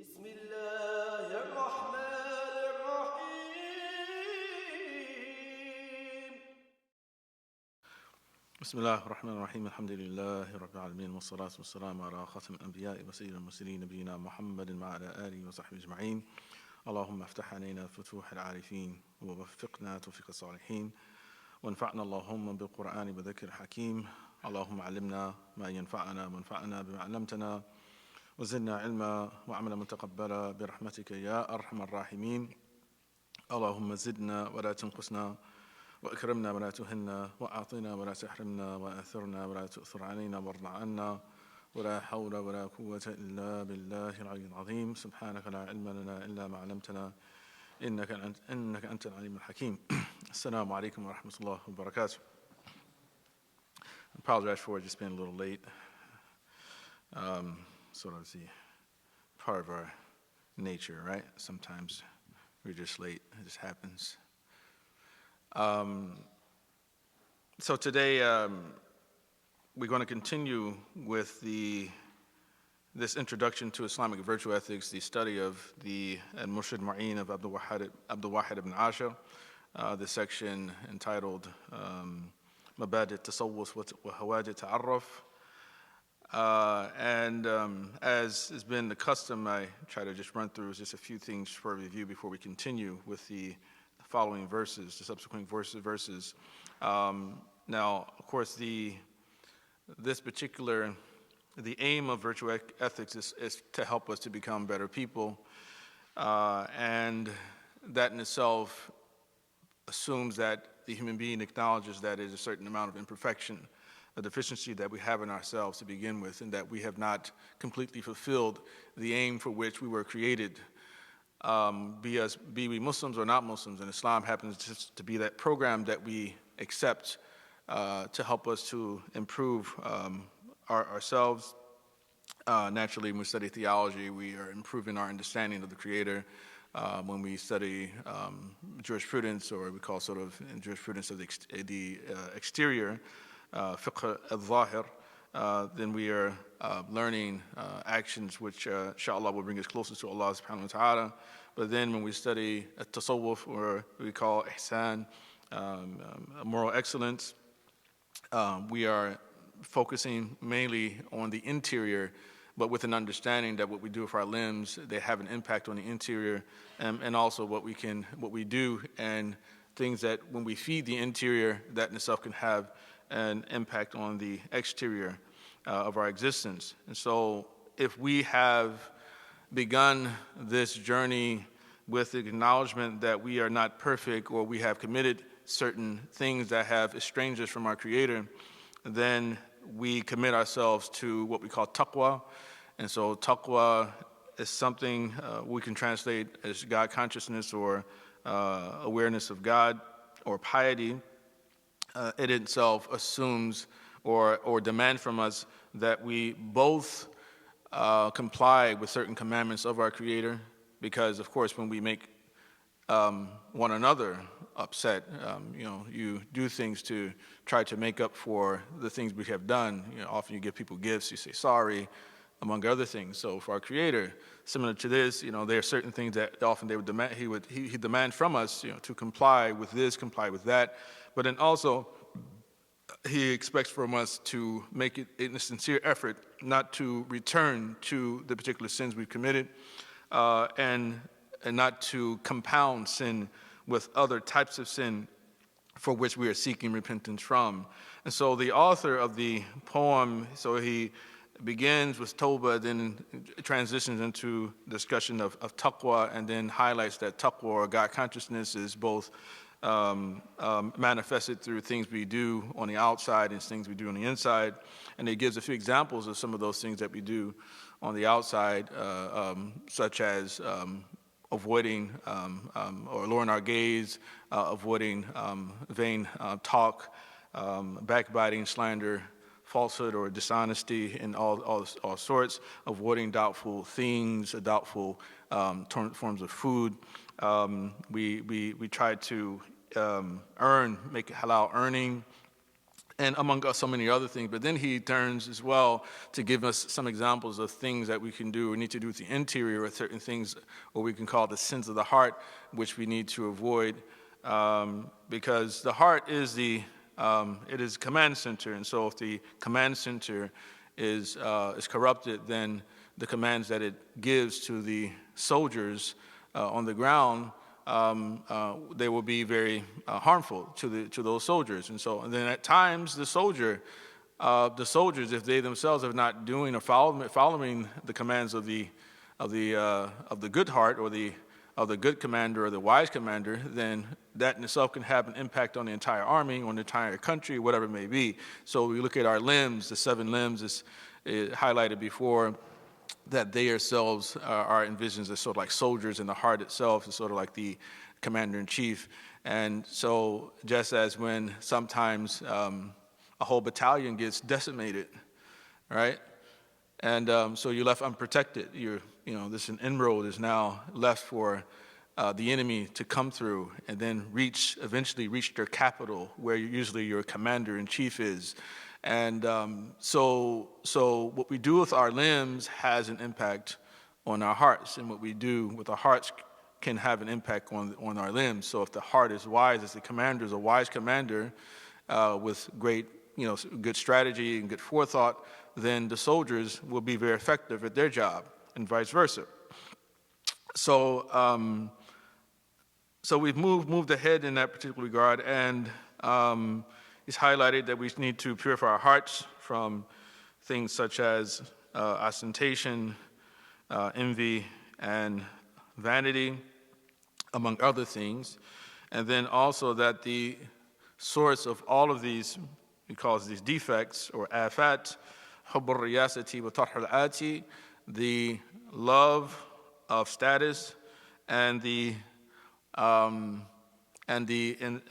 Bismillah ar-Rahman ar-Rahim. Bismillah ar-Rahman ar-Rahim. Alhamdulillahi Rabbil Alameen. Wa salatu wa salam ala khatam al-anbiya wa sayyid al-mursalin nabiyina Muhammadin wa ala alihi wa sahbihi ajma'in. Allahumma aftah alayna futuh al-arifin wa waffiqna tawfiq al-salihin. وانفعنا اللهم بالقرآن بذكر حكيم اللهم علمنا ما ينفعنا وانفعنا بما علمتنا وزدنا علما وعملا متقبلا برحمتك يا أرحم الراحمين اللهم زدنا ولا تنقصنا وأكرمنا ولا تهنا وأعطنا ولا تحرمنا وآثرنا ولا تؤثر علينا وارض عنا ولا حول ولا قوة إلا بالله العلي العظيم سبحانك لا علم لنا إلا ما علمتنا إنك أنت العليم الحكيم. Assalamu alaikum wa rahmatullahi wa barakatuh. I apologize for just being a little late. Sort of the part of our nature, right? Sometimes we're just late. It just happens. So today we're going to continue with this introduction to Islamic virtue ethics, the study of the Al-Murshid Ma'in of Abdul Wahid ibn Ashur, the section entitled Mabadi' Tasawwuf wa Hawadi' Ta'arruf. And as has been the custom, I try to just run through just a few things for review before we continue with the following verses, the subsequent verses. Now, of course, the aim of virtue ethics is to help us to become better people, and that in itself assumes that the human being acknowledges that there's a certain amount of imperfection, a deficiency that we have in ourselves to begin with, and that we have not completely fulfilled the aim for which we were created. Be we Muslims or not Muslims, and Islam happens just to be that program that we accept to help us to improve ourselves. Naturally, when we study theology, we are improving our understanding of the Creator. When we study jurisprudence, or we call sort of jurisprudence of the exterior, fiqh al-zahir, then we are learning actions which, inshallah, will bring us closer to Allah subhanahu wa ta'ala. But then when we study tasawwuf, or we call ihsan, moral excellence, we are focusing mainly on the interior, but with an understanding that what we do with our limbs, they have an impact on the interior, and also what we do, and things that when we feed the interior, that in itself can have an impact on the exterior of our existence. And so if we have begun this journey with the acknowledgement that we are not perfect, or we have committed certain things that have estranged us from our Creator, then we commit ourselves to what we call taqwa. And so taqwa is something we can translate as God consciousness, or awareness of God, or piety. It itself assumes or demands from us that we both comply with certain commandments of our Creator, because of course when we make one another upset, you do things to try to make up for the things we have done. Often you give people gifts, you say sorry, among other things. So for our Creator, similar to this, there are certain things that often they would demand. He demand from us, to comply with this, comply with that. But then also, He expects from us to make it in a sincere effort not to return to the particular sins we've committed, and not to compound sin with other types of sin for which we are seeking repentance from. And so the author of the poem, so he begins with Tawbah, then transitions into discussion of taqwa, and then highlights that taqwa, or God consciousness, is both manifested through things we do on the outside and things we do on the inside. And he gives a few examples of some of those things that we do on the outside, such as avoiding or lowering our gaze, avoiding vain talk, backbiting, slander, falsehood or dishonesty, and all sorts, avoiding doubtful things, doubtful forms of food. We try to make halal earning, and among so many other things. But then he turns as well to give us some examples of things that we can do or need to do with the interior, or certain things, what we can call the sins of the heart, which we need to avoid, because the heart is it is command center, and so if the command center is corrupted, then the commands that it gives to the soldiers on the ground, they will be very harmful to those soldiers. And then at times the soldiers, if they themselves are not doing or following the commands of the good heart, or of the good commander or the wise commander, then that in itself can have an impact on the entire army, on the entire country, whatever it may be. So we look at our limbs, the 7 limbs is highlighted before, that they ourselves are envisioned as sort of like soldiers, and the heart itself is sort of like the commander-in-chief. And so just as when sometimes a whole battalion gets decimated, right? And so you're left unprotected. This inroad is now left for the enemy to come through and then eventually reach their capital, where usually your commander-in-chief is. And so what we do with our limbs has an impact on our hearts, and what we do with our hearts can have an impact on our limbs. So if the heart is wise, as the commander is a wise commander with great, good strategy and good forethought, then the soldiers will be very effective at their job, and vice versa. So we've moved ahead in that particular regard, and he's highlighted that we need to purify our hearts from things such as ostentation, envy, and vanity, among other things. And then also that the source of all of these, he calls these defects or afat, hubb al-riyasati wa tarh al-ati, the love of status and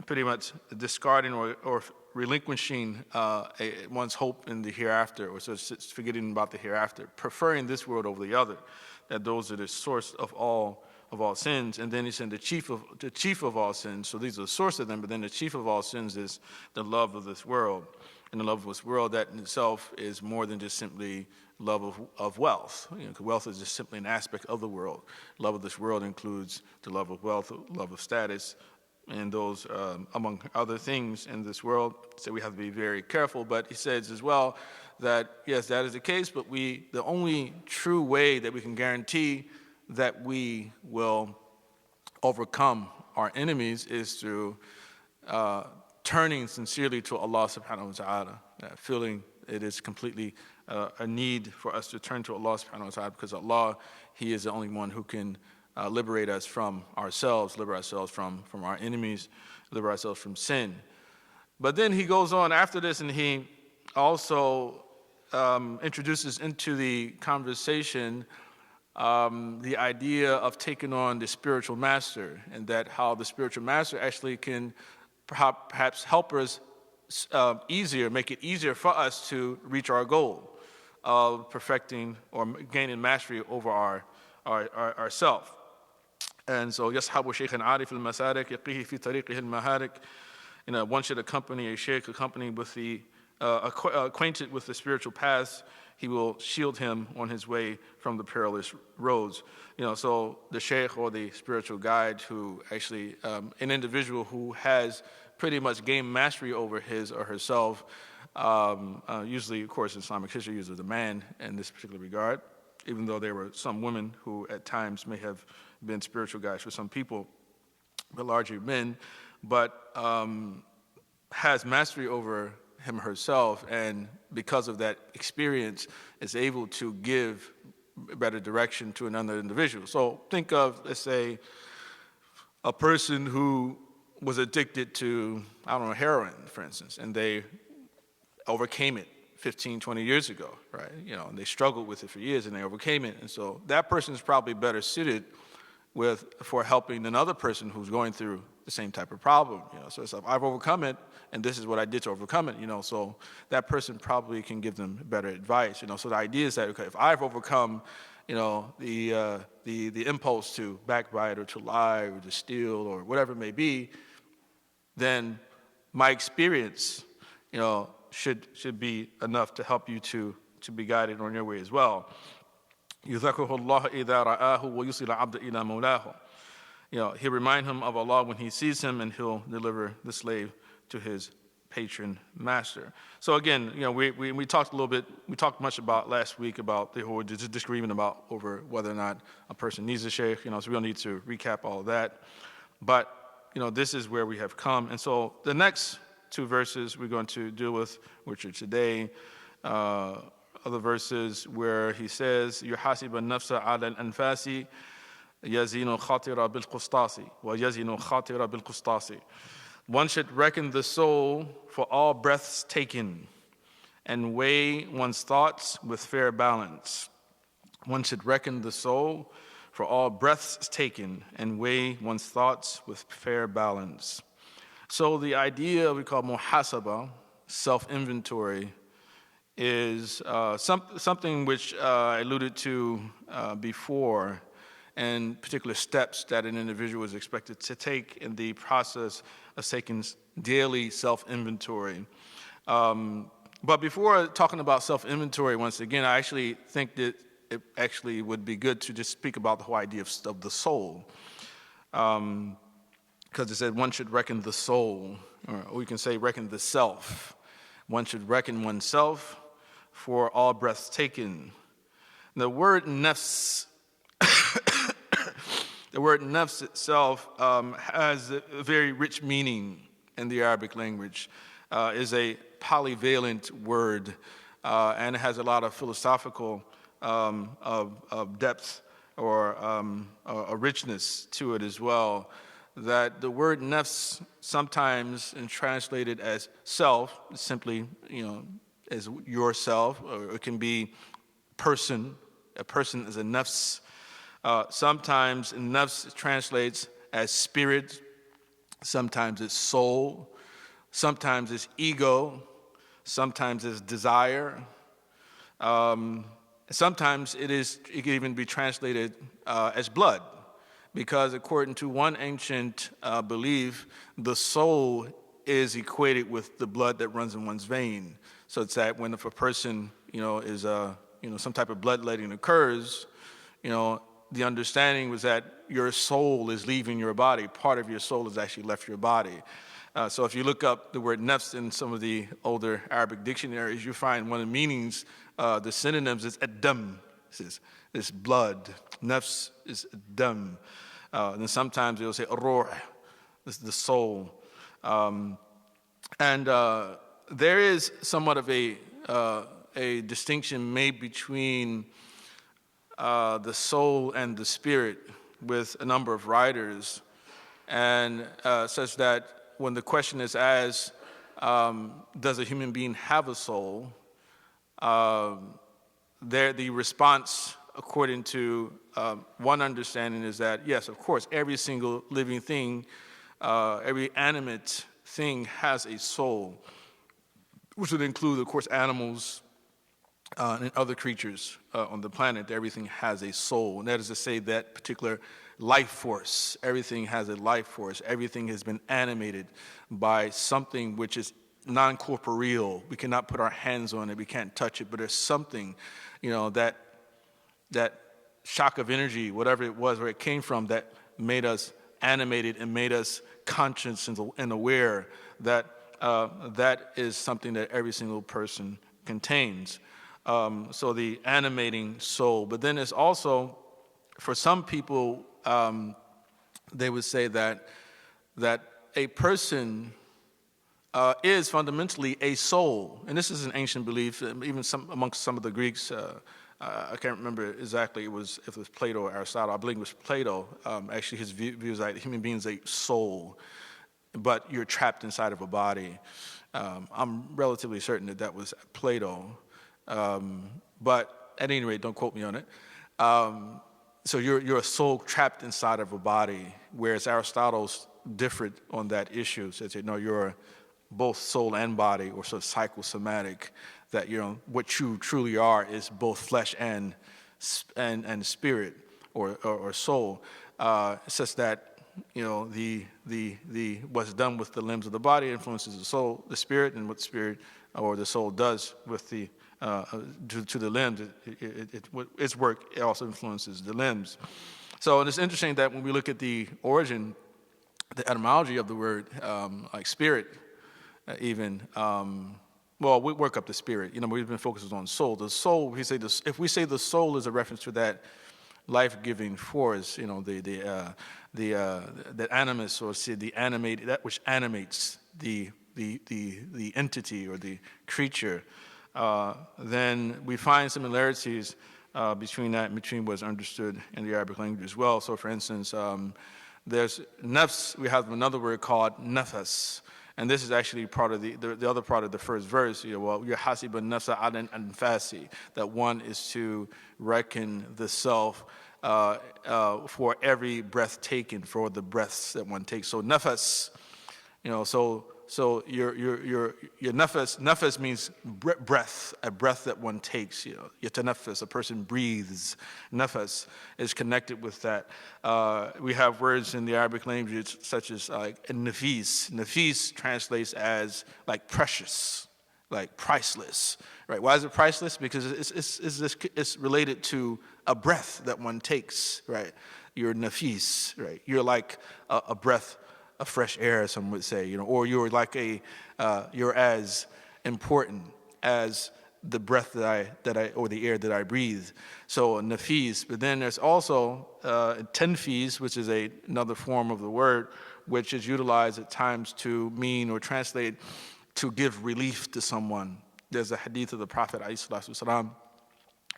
pretty much discarding or relinquishing one's hope in the hereafter, or so it's forgetting about the hereafter, preferring this world over the other, that those are the source of all sins. And then he said the chief of all sins. So these are the source of them, but then the chief of all sins is the love of this world. And the love of this world, that in itself is more than just simply love of wealth. 'Cause wealth is just simply an aspect of the world. Love of this world includes the love of wealth, love of status, and those, among other things in this world. So we have to be very careful. But he says as well that, yes, that is the case, but the only true way that we can guarantee that we will overcome our enemies is through turning sincerely to Allah subhanahu wa ta'ala, feeling it is completely a need for us to turn to Allah subhanahu wa ta'ala, because Allah, He is the only one who can liberate us from ourselves, liberate ourselves from our enemies, liberate ourselves from sin. But then he goes on after this, and he also introduces into the conversation the idea of taking on the spiritual master, and that how the spiritual master actually can perhaps help us make it easier for us to reach our goal of perfecting or gaining mastery over ourself. And so, يَصْحَبُ شَيْخًا عَارِفِ الْمَسَارِكِ يَقِيهِ فِي طَرِيقِهِ الْمَهَارِكِ. One should accompany a sheikh, acquainted with the spiritual paths. He will shield him on his way from the perilous roads. So the sheikh, or the spiritual guide, who actually, an individual who has pretty much gained mastery over his or herself, usually, of course, in Islamic history, uses a man in this particular regard, even though there were some women who at times may have been spiritual guides for some people, but largely men, but has mastery over him or herself, and because of that experience is able to give better direction to another individual. So think of, let's say, a person who was addicted to, heroin, for instance, and they overcame it 15, 20 years ago, right? And they struggled with it for years and they overcame it. And so that person is probably better suited for helping another person who's going through the same type of problem. So it's like, I've overcome it, and this is what I did to overcome it. So that person probably can give them better advice. So the idea is that, okay, if I've overcome, the impulse to backbite or to lie or to steal or whatever it may be, then my experience, should be enough to help you to be guided on your way as well. يُذَكِّرُهُ اللَّهُ إِذَا رَآهُ وَيُصِلَ عَبْدَ إِلَى مَوْلَاهُ. He'll remind him of Allah when he sees him, and he'll deliver the slave to his patron master. So again, we talked a little bit, we talked much about last week about the whole disagreement about over whether or not a person needs a sheikh, so we don't need to recap all of that. But, this is where we have come. And so the next two verses we're going to deal with, which are today, other verses where he says, يُحَاسِبَ النَّفْسَ عَلَى الْأَنْفَاسِ يَزِينُ خَاطِرَ بِالْقُسْطَاسِ وَيَزِينُ خَاطِرَ بِالْقُسْطَاسِ. One should reckon the soul for all breaths taken and weigh one's thoughts with fair balance. One should reckon the soul for all breaths taken and weigh one's thoughts with fair balance. So the idea we call Muhaseeba, self-inventory, is something which I alluded to before, and particular steps that an individual is expected to take in the process of taking daily self-inventory. But before talking about self-inventory, once again, I actually think that it actually would be good to just speak about the whole idea of the soul. Because it said one should reckon the soul, or we can say reckon the self. One should reckon oneself for all breaths taken. The word nafs, the word nafs itself has a very rich meaning in the Arabic language. Is a polyvalent word, and it has a lot of philosophical of depth or a richness to it as well. That the word nafs sometimes and translated as self, simply as yourself, or it can be person. A person is a nafs. Sometimes nafs translates as spirit. Sometimes it's soul. Sometimes it's ego. Sometimes it's desire. Sometimes it can even be translated as blood, because according to one ancient belief, the soul is equated with the blood that runs in one's vein. So it's that if a person, is some type of bloodletting occurs, the understanding was that your soul is leaving your body. Part of your soul has actually left your body. So if you look up the word nafs in some of the older Arabic dictionaries, you find one of the meanings, the synonyms is ad-dam, it's blood. Nafs is ad-dam. And then sometimes they'll say ruh, this is the soul. And there is somewhat of a distinction made between the soul and the spirit with a number of writers, and such that when the question is asked, does a human being have a soul? The response, according to one understanding, is that yes, of course, every single living thing, every animate thing has a soul, which would include, of course, animals and other creatures on the planet. Everything has a soul, and that is to say that particular life force, everything has a life force. Everything has been animated by something which is non-corporeal. We cannot put our hands on it, we can't touch it, but there's something, that shock of energy, whatever it was, where it came from, that made us animated and made us conscious and aware that that is something that every single person contains. So the animating soul. But then it's also, for some people, they would say that a person is fundamentally a soul. And this is an ancient belief, even amongst some of the Greeks. I can't remember exactly if it was Plato or Aristotle. I believe it was Plato. Actually, his view is that human beings are a soul, but you're trapped inside of a body. I'm relatively certain that was Plato. But at any rate, don't quote me on it. So you're a soul trapped inside of a body, whereas Aristotle's different on that issue. Says, no, you're both soul and body, or sort of psychosomatic, that what you truly are is both flesh and spirit or soul. Such that the what's done with the limbs of the body influences the soul, the spirit, and what the spirit or the soul does with the to the limbs, its work also influences the limbs. So it's interesting that when we look at the origin, the etymology of the word, like spirit, even, well, we work up the spirit. We've been focused on soul. The soul, if we say the soul is a reference to that life-giving force, the animus, or say the animate, that which animates the entity or the creature, then we find similarities between that and between what's understood in the Arabic language as well. So, for instance, there's nafs. We have another word called nafs, and this is actually part of the other part of the first verse. Muhaseeba nafsa adan anfasi, that one is to reckon the self for every breath taken, for the breaths that one takes. So nafas, so your nafas means breath, a breath that one takes. Yatanafas, a person breathes. Nafas is connected with that. We have words in the Arabic language such as like nafis. Nafis translates as like precious, like priceless. Right? Why is it priceless? Because it's related to a breath that one takes. Right? You're nafis. Right? You're like a breath of fresh air, some would say, or you're like you're as important as the breath that I or the air that I breathe. So nafis. But then there's also tenfis, which is another form of the word, which is utilized at times to mean or translate to give relief to someone. There's a hadith of the Prophet ﷺ,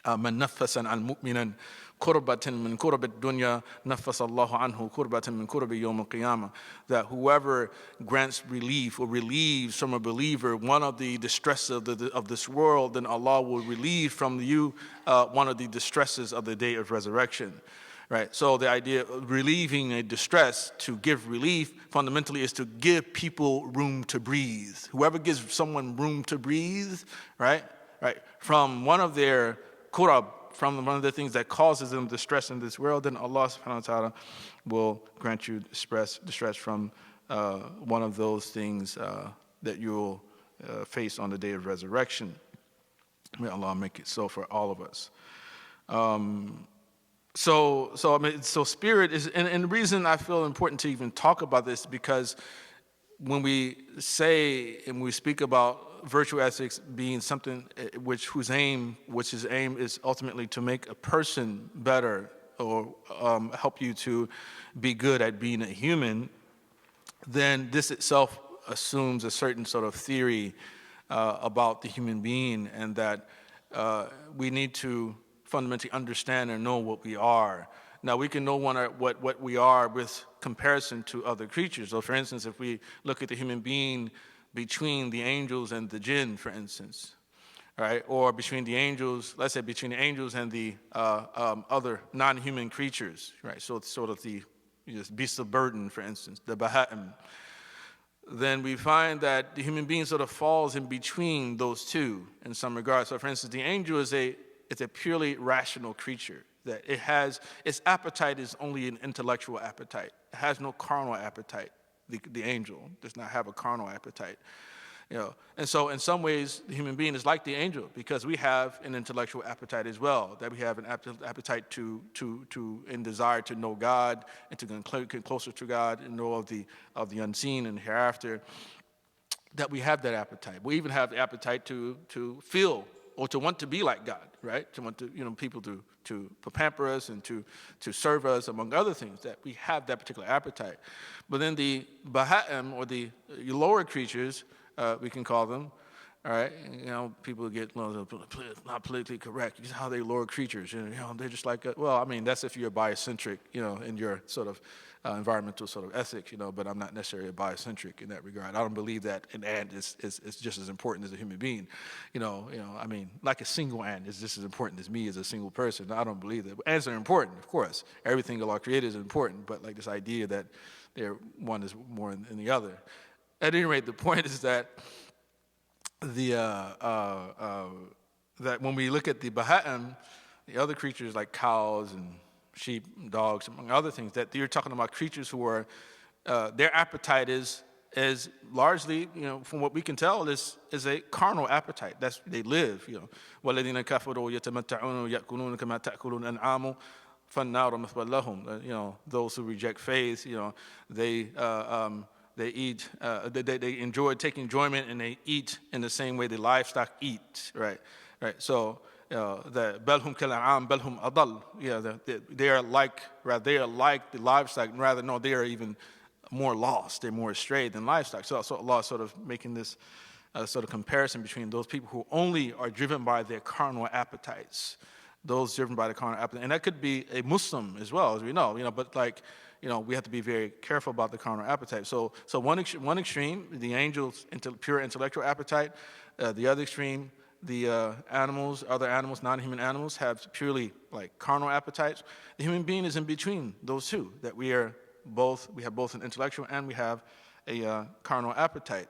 man naffasan al-mu'minan kurbatin min kurbat dunya naffas Allahu anhu kurbatin min kurbi yawm al-qiyamah, that whoever grants relief or relieves from a believer one of the distresses of this world, then Allah will relieve from you one of the distresses of the day of resurrection. Right? So the idea of relieving a distress, to give relief, fundamentally is to give people room to breathe. Whoever gives someone room to breathe, right, from one of their kurab, from one of the things that causes them distress in this world, then Allah subhanahu wa ta'ala will grant you distress from one of those things that you'll face on the day of resurrection. May Allah make it so for all of us. So spirit is, and the reason I feel important to even talk about this, because when we say and we speak about virtue ethics being something whose aim is ultimately to make a person better, or help you to be good at being a human, then this itself assumes a certain sort of theory about the human being, and that we need to fundamentally understand and know what we are. Now, we can know what we are with comparison to other creatures. So, for instance, if we look at the human being between the angels and the jinn, for instance, right, or between the angels, let's say between the angels and the other non-human creatures, right, so it's sort of the beasts of burden, for instance, the baha'im, then we find that the human being sort of falls in between those two in some regards. So, for instance, the angel is a purely rational creature, that its appetite is only an intellectual appetite. It has no carnal appetite. The angel does not have a carnal appetite. And so in some ways, the human being is like the angel, because we have an intellectual appetite as well, that we have an appetite to and desire to know God and to get closer to God and know of the unseen and hereafter, that we have that appetite. We even have the appetite to feel or to want to be like God, right? To want to, people to pamper us and to serve us, among other things, that we have that particular appetite. But then the baha'im, or the lower creatures, we can call them, all right? People get not politically correct. You know how they lower creatures, they're just like, that's if you're biocentric, in your sort of environmental sort of ethics, but I'm not necessarily a biocentric in that regard. I don't believe that an ant is just as important as a human being. Like a single ant is just as important as me as a single person. I don't believe that. Ants are important, of course. Everything Allah created is important, but like this idea that one is more than the other. At any rate, the point is that that when we look at the baha'im, the other creatures like cows and sheep, dogs, among other things, that you're talking about creatures who are, their appetite is is largely, from what we can tell, is a carnal appetite. That's they live. وَالَّذِينَ كَفَرُوا يَتَمَتَّعُونَ وَيَأْكُلُونَ كَمَا تَأْكُلُ الْأَنْعَامُ فَالنَّارُ مَثْوًى لَهُمْ. Those who reject faith, they eat, they enjoy, take enjoyment, and they eat in the same way the livestock eat, right? So the belhum kal'am, belhum adal, they are like the livestock. Rather, no, they are even more lost. They're more astray than livestock. So Allah is sort of making this sort of comparison between those people who only are driven by their carnal appetites, those driven by the carnal appetite, and that could be a Muslim as well, as we know. But we have to be very careful about the carnal appetite. So one extreme, the angels, pure intellectual appetite. The other extreme, the other animals, non-human animals, have purely like carnal appetites. The human being is in between those two. That we have both an intellectual and we have a carnal appetite.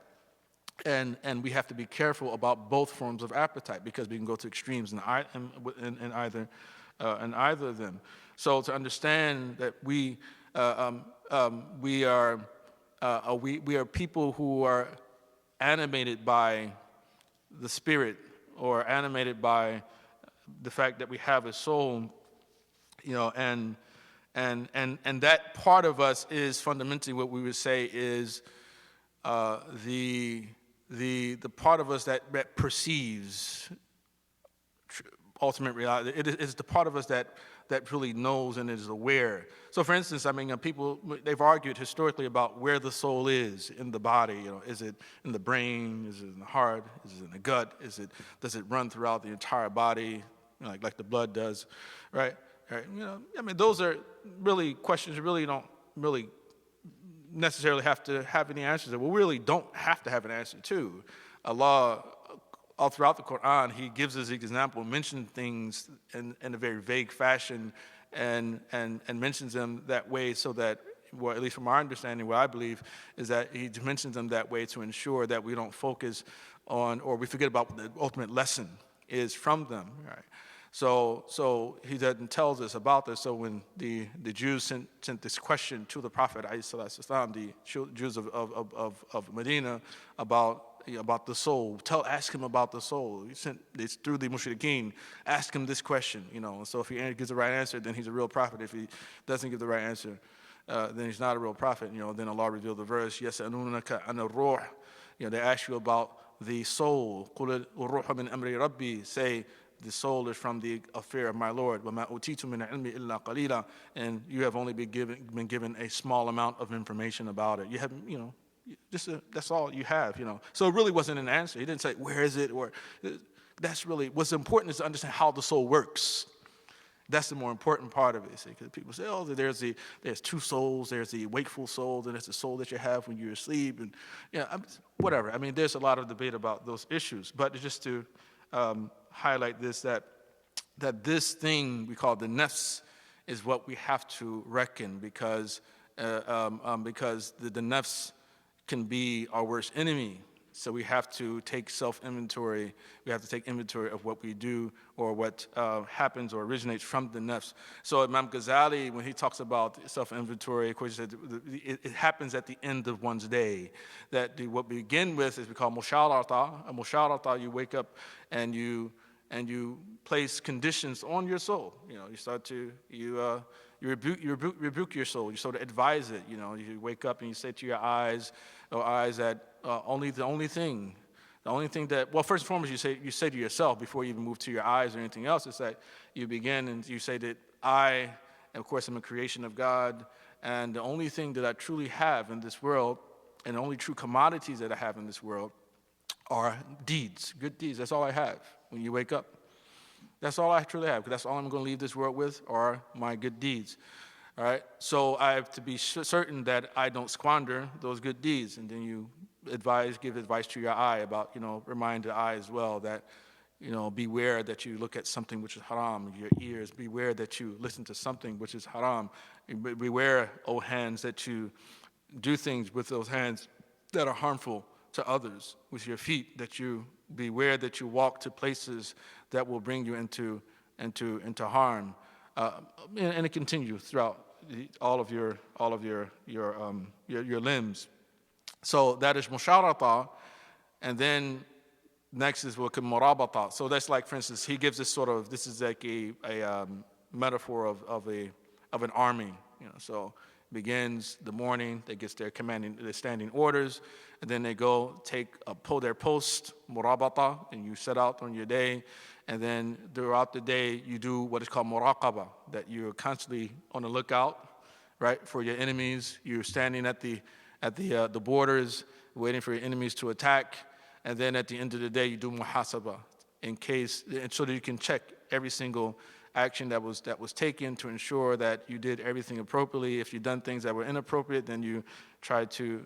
And we have to be careful about both forms of appetite, because we can go to extremes in either of them. So to understand that we are people who are animated by the spirit, or animated by the fact that we have a soul, and that part of us is fundamentally what we would say is the part of us that perceives ultimate reality. It is the part of us that really knows and is aware. So, for instance, people, they've argued historically about where the soul is in the body. Is it in the brain? Is it in the heart? Is it in the gut? Does it run throughout the entire body, like the blood does, right? Those are really questions you really don't really necessarily have to have any answers to. We really don't have to have an answer to. Allah, all throughout the Quran, He gives us an example, mentions things in a very vague fashion, and mentions them that way so that, well, at least from our understanding, what I believe is that He mentions them that way to ensure that we don't focus on, or we forget about what the ultimate lesson is from them, right? So He then tells us about this. So when the Jews sent this question to the Prophet, the Jews of Medina, about the soul, ask him about the soul. He sent this through the mushrikeen, ask him this question, So if he gives the right answer, then he's a real prophet. If he doesn't give the right answer, then he's not a real prophet. Then Allah revealed the verse, يَسْأَلُونَكَ عَنِ الرُّوحِ. They ask you about the soul. قُلِ الرُّوحُ مِنْ أَمْرِ رَبِّي. Say, the soul is from the affair of my Lord. وَمَا أُوتِيتُ مِنَ الْعِلْمِ إِلَّا قَلِيلًا. And you have only been given a small amount of information about it. You haven't, that's all you have, So it really wasn't an answer. He didn't say, where is it? Or that's really, what's important is to understand how the soul works. That's the more important part of it. Because people say, there's two souls. There's the wakeful soul, and there's the soul that you have when you're asleep. And whatever. There's a lot of debate about those issues. But just to highlight this, that this thing we call the nafs is what we have to reckon, because the nafs can be our worst enemy. So we have to take self-inventory. We have to take inventory of what we do, or what happens or originates from the nafs. So Imam Ghazali, when he talks about self-inventory, of course, he said it happens at the end of one's day. That what we begin with is we call musharata. A musharata, you wake up and you place conditions on your soul. You start to you rebuke your soul. You sort of advise it. You wake up and you say to your eyes that the only thing that, well, first and foremost, you say to yourself before you even move to your eyes or anything else, is that you begin and you say that I, of course, am a creation of God, and the only thing that I truly have in this world, and the only true commodities that I have in this world, are deeds, good deeds. That's all I have when you wake up. That's all I truly have, because that's all I'm going to leave this world with are my good deeds. All right? So I have to be certain that I don't squander those good deeds. And then you give advice to your eye about, remind the eye as well that, beware that you look at something which is haram. Your ears, beware that you listen to something which is haram. Beware, O hands, that you do things with those hands that are harmful to others. With your feet, that you beware that you walk to places that will bring you into harm, and it continues throughout all of your limbs. So that is musharata, and then next is what murabata. So that's like, for instance, he gives this sort of, this is like a metaphor of an army. So begins the morning, they get their standing orders, and then they go pull their post, murabata, and you set out on your day, and then throughout the day you do what is called muraqaba, that you're constantly on the lookout, right, for your enemies. You're standing at the borders, waiting for your enemies to attack, and then at the end of the day you do muhasaba, and so that you can check every single action that was taken to ensure that you did everything appropriately. If you've done things that were inappropriate, then you try to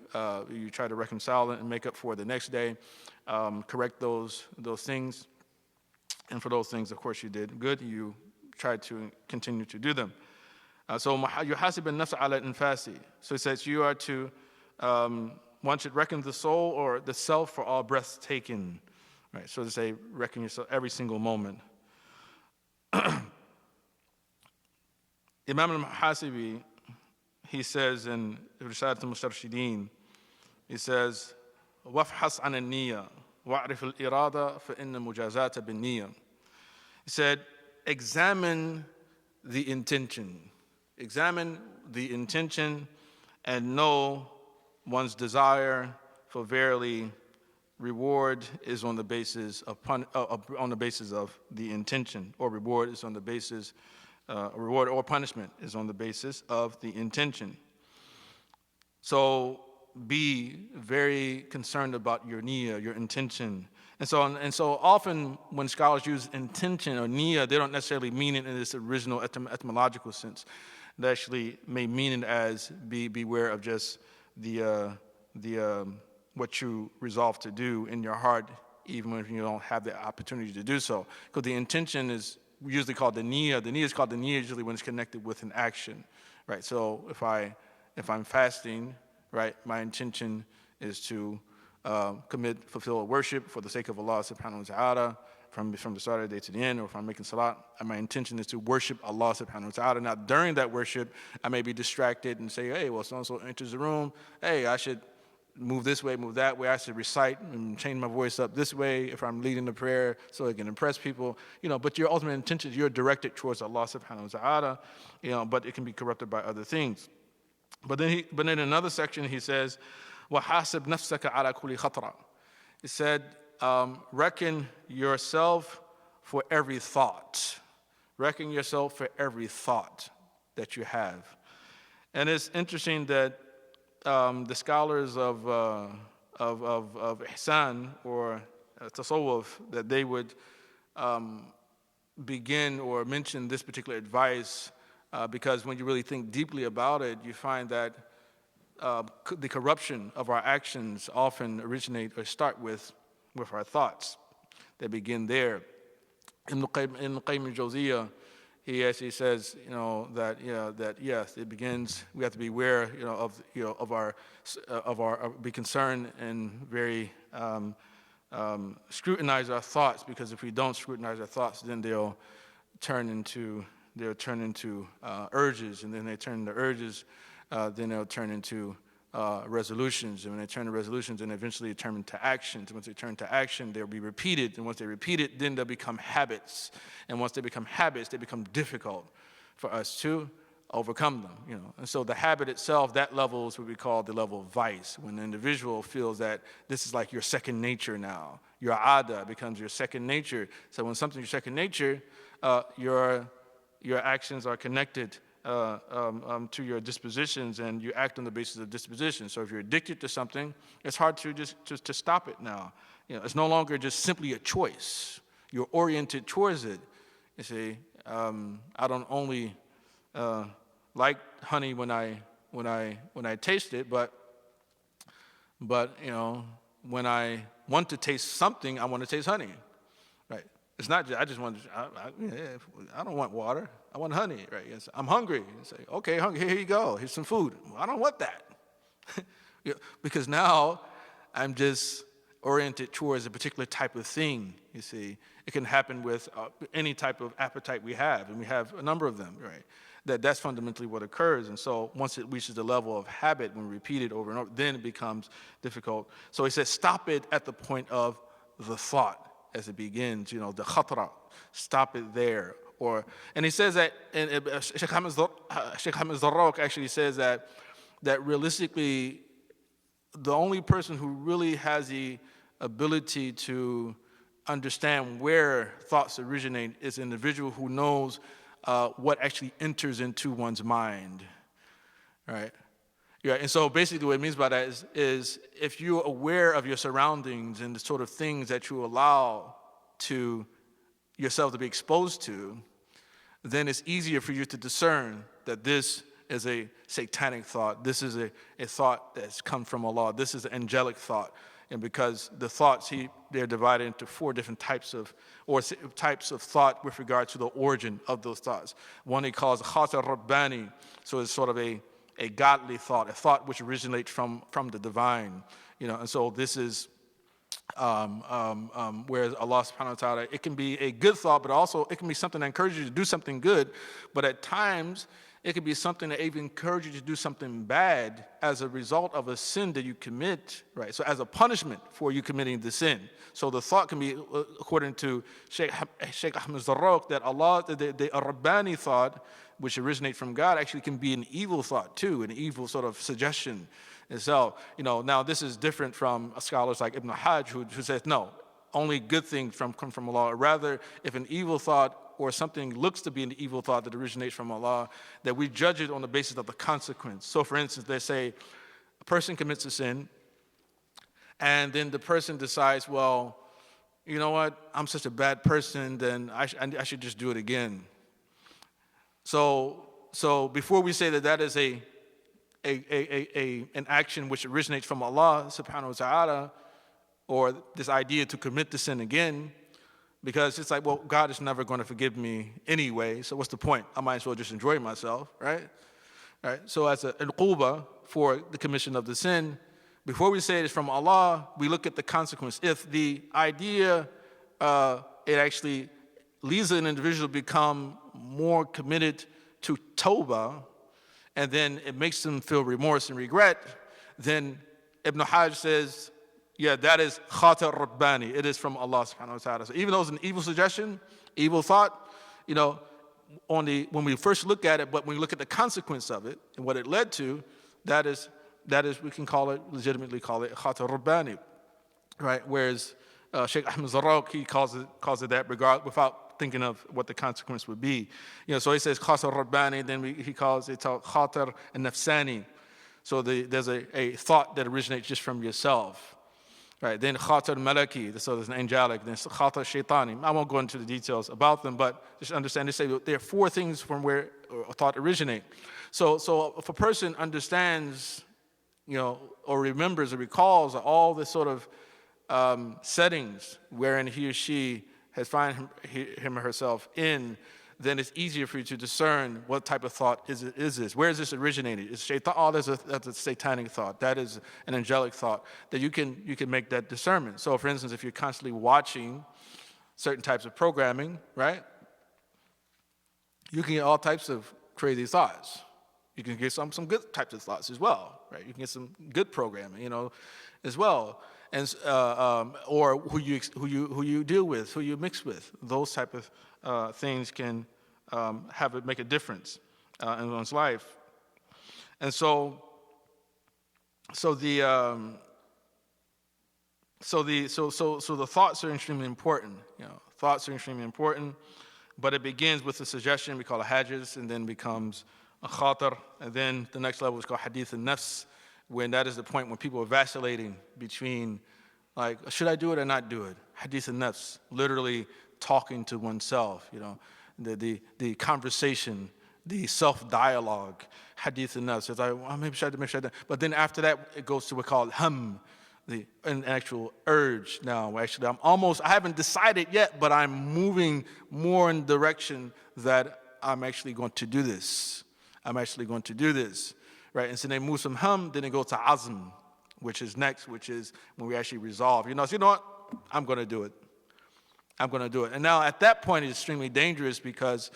reconcile it and make up for it the next day, correct those things. And for those things, of course, you did good. You tried to continue to do them. So yuhasib an-nafs ala infasi. So it says you are to one should reckon the soul or the self for all breaths taken. Right. So to say, reckon yourself every single moment. Imam al-Muhaseeba, he says in Rishalat al-Mustarshideen, he says, وَافْحَصْ عَنَ النِّيَّةِ وَاعْرِفْ الْإِرَادَةَ فَإِنَّ مُجَازَاتَ بِالنِّيَّةِ. He said, examine the intention. Examine the intention and know one's desire, for verily reward is on the basis of the intention, or reward is on the basis reward or punishment is on the basis of the intention. So be very concerned about your niyyah, your intention. And so often when scholars use intention or niyyah, they don't necessarily mean it in this original etymological sense. They actually may mean it as beware of just the what you resolve to do in your heart, even when you don't have the opportunity to do so. Because the intention is usually called the niyyah. The niyyah is called the niyyah usually when it's connected with an action, right? So if I'm fasting, right, my intention is to fulfill a worship for the sake of Allah subhanahu wa ta'ala from the start of the day to the end, or if I'm making salat, and my intention is to worship Allah subhanahu wa ta'ala. Now during that worship, I may be distracted and say, hey, well, so-and-so enters the room, hey, I should move this way, move that way. I should recite and change my voice up this way if I'm leading the prayer so I can impress people. But your ultimate intention is you're directed towards Allah subhanahu wa ta'ala, but it can be corrupted by other things. But then in another section he says, وَحَاسِبْ نَفْسَكَ عَلَى كُلِّ خَطْرَةٍ. He said, reckon yourself for every thought. Reckon yourself for every thought that you have. And it's interesting that the scholars of ihsan or tasawwuf, that they would begin or mention this particular advice because when you really think deeply about it, you find that the corruption of our actions often originate or start with our thoughts. They begin there. Ibn Qayyim al-Jawziyah, he actually says, that yes, it begins. We have to be aware, be concerned and very scrutinize our thoughts, because if we don't scrutinize our thoughts, then they'll turn into urges, and then they turn into urges, then they'll turn into resolutions, and when they turn to resolutions, then eventually turn into actions. Once they turn to action, they'll be repeated, and once they repeat it, then they'll become habits. And once they become habits, they become difficult for us to overcome them. And so the habit itself, that level is what we call the level of vice. When the individual feels that this is like your second nature now, your ada becomes your second nature. So when something's your second nature, your actions are connected to your dispositions, and you act on the basis of disposition. So if you're addicted to something, it's hard to just to stop it now. It's no longer just simply a choice. You're oriented towards it. You see, I don't only like honey when I taste it, but when I want to taste something, I want to taste honey, right? It's not just, I don't want water. I want honey, right? Yes, I'm hungry. You say, okay, hungry, here you go. Here's some food. I don't want that. Because now I'm just oriented towards a particular type of thing, you see. It can happen with any type of appetite we have, and we have a number of them, right? That's fundamentally what occurs. And so once it reaches the level of habit, when repeated over and over, then it becomes difficult. So he says, stop it at the point of the thought as it begins, the khatra. Stop it there. And he says that, and Sheikh Hamid Zarraq actually says that realistically, the only person who really has the ability to understand where thoughts originate is an individual who knows what actually enters into one's mind, right? Yeah, and so basically what it means by that is if you're aware of your surroundings and the sort of things that you allow to yourself to be exposed to, then it's easier for you to discern that this is a satanic thought. This is a thought that's come from Allah. This is an angelic thought. And because the thoughts, they're divided into 4 different types of thought with regard to the origin of those thoughts. One he calls khatar rabbani, so it's sort of a godly thought, a thought which originates from the divine. And so this is whereas Allah subhanahu wa ta'ala, it can be a good thought, but also it can be something that encourages you to do something good, but at times it can be something that even encourages you to do something bad as a result of a sin that you commit, right? So as a punishment for you committing the sin. So the thought can be, according to Sheikh Ahmed Zarraq, that Allah, the Rabbani thought, which originates from God, actually can be an evil thought too, an evil sort of suggestion. And so, now this is different from scholars like Ibn Hajj, who says, no, only good things come from Allah. Rather, if an evil thought or something looks to be an evil thought that originates from Allah, that we judge it on the basis of the consequence. So for instance, they say a person commits a sin, and then the person decides, well, you know what, I'm such a bad person, then I should just do it again. So before we say that is an action which originates from Allah subhanahu wa ta'ala, or this idea to commit the sin again, because it's like, well, God is never going to forgive me anyway, so what's the point? I might as well just enjoy myself, right? So as an uquba for the commission of the sin, before we say it is from Allah, we look at the consequence. If the idea, it actually leads an individual to become more committed to tawbah, and then it makes them feel remorse and regret, then Ibn Hajj says, yeah, that is khatar rabbani. It is from Allah subhanahu wa ta'ala. So even though it's an evil suggestion, evil thought, when we first look at it, but when we look at the consequence of it and what it led to, that is we can legitimately call it khatar rabbani, right? Whereas Sheikh Ahmed Zarraq, he calls it that without thinking of what the consequence would be. So he says khatar rabbani, then he calls it khatar nafsani. So there's a thought that originates just from yourself. Right, then khatar malaki, so there's an angelic, then khatar shaitani. I won't go into the details about them, but just understand, they say there are 4 things from where a thought originate. So if a person understands, or remembers or recalls all the sort of settings wherein he or she has found him or herself in, then it's easier for you to discern what type of thought is this. Where is this originated? Is shaitan? Oh, that's a satanic thought. That is an angelic thought. That you can make that discernment. So, for instance, if you're constantly watching certain types of programming, right, you can get all types of crazy thoughts. You can get some good types of thoughts as well, right? You can get some good programming, as well, and or who you deal with, who you mix with. Those type of things can make a difference in one's life. And so the thoughts are extremely important. Thoughts are extremely important, but it begins with a suggestion we call a hajjaz, and then becomes a khatar, and then the next level is called hadith al-nafs, when that is the point when people are vacillating between, like, should I do it or not do it? Hadith al-nafs, literally talking to oneself, the conversation, the self-dialogue, hadith al-nafs. It's like, well, maybe should I do it? But then after that, it goes to what's called an actual urge now. Actually, I haven't decided yet, but I'm moving more in the direction that I'm actually going to do this. Right? And so they move from then they go to azm, which is next, which is when we actually resolve. So you know what? I'm going to do it. And now at that point, it's extremely dangerous because,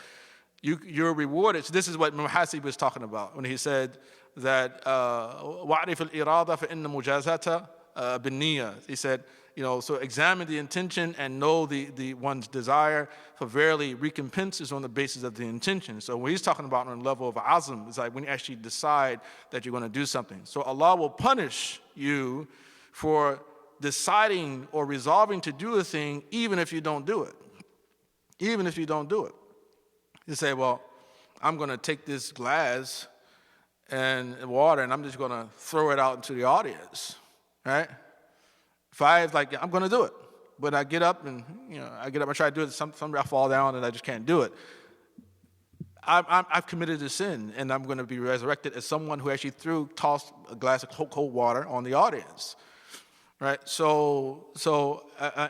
you're rewarded. So this is what Muhaseeba was talking about when he said that وَعْرِفِ الْإِرَادَةَ فَإِنَّ مُجَازَةَ بِالنِّيَّةِ. He said, so examine the intention and know the one's desire, for verily recompense is on the basis of the intention. So when he's talking about on the level of azm, it's like when you actually decide that you're going to do something. So Allah will punish you for deciding or resolving to do a thing even if you don't do it. Even if you don't do it. You say, well, I'm going to take this glass and water and I'm just going to throw it out into the audience, right? If I'm going to do it. But I get up and, I try to do it. Someday I fall down and I just can't do it. I've committed a sin and I'm going to be resurrected as someone who actually tossed a glass of cold water on the audience. Right,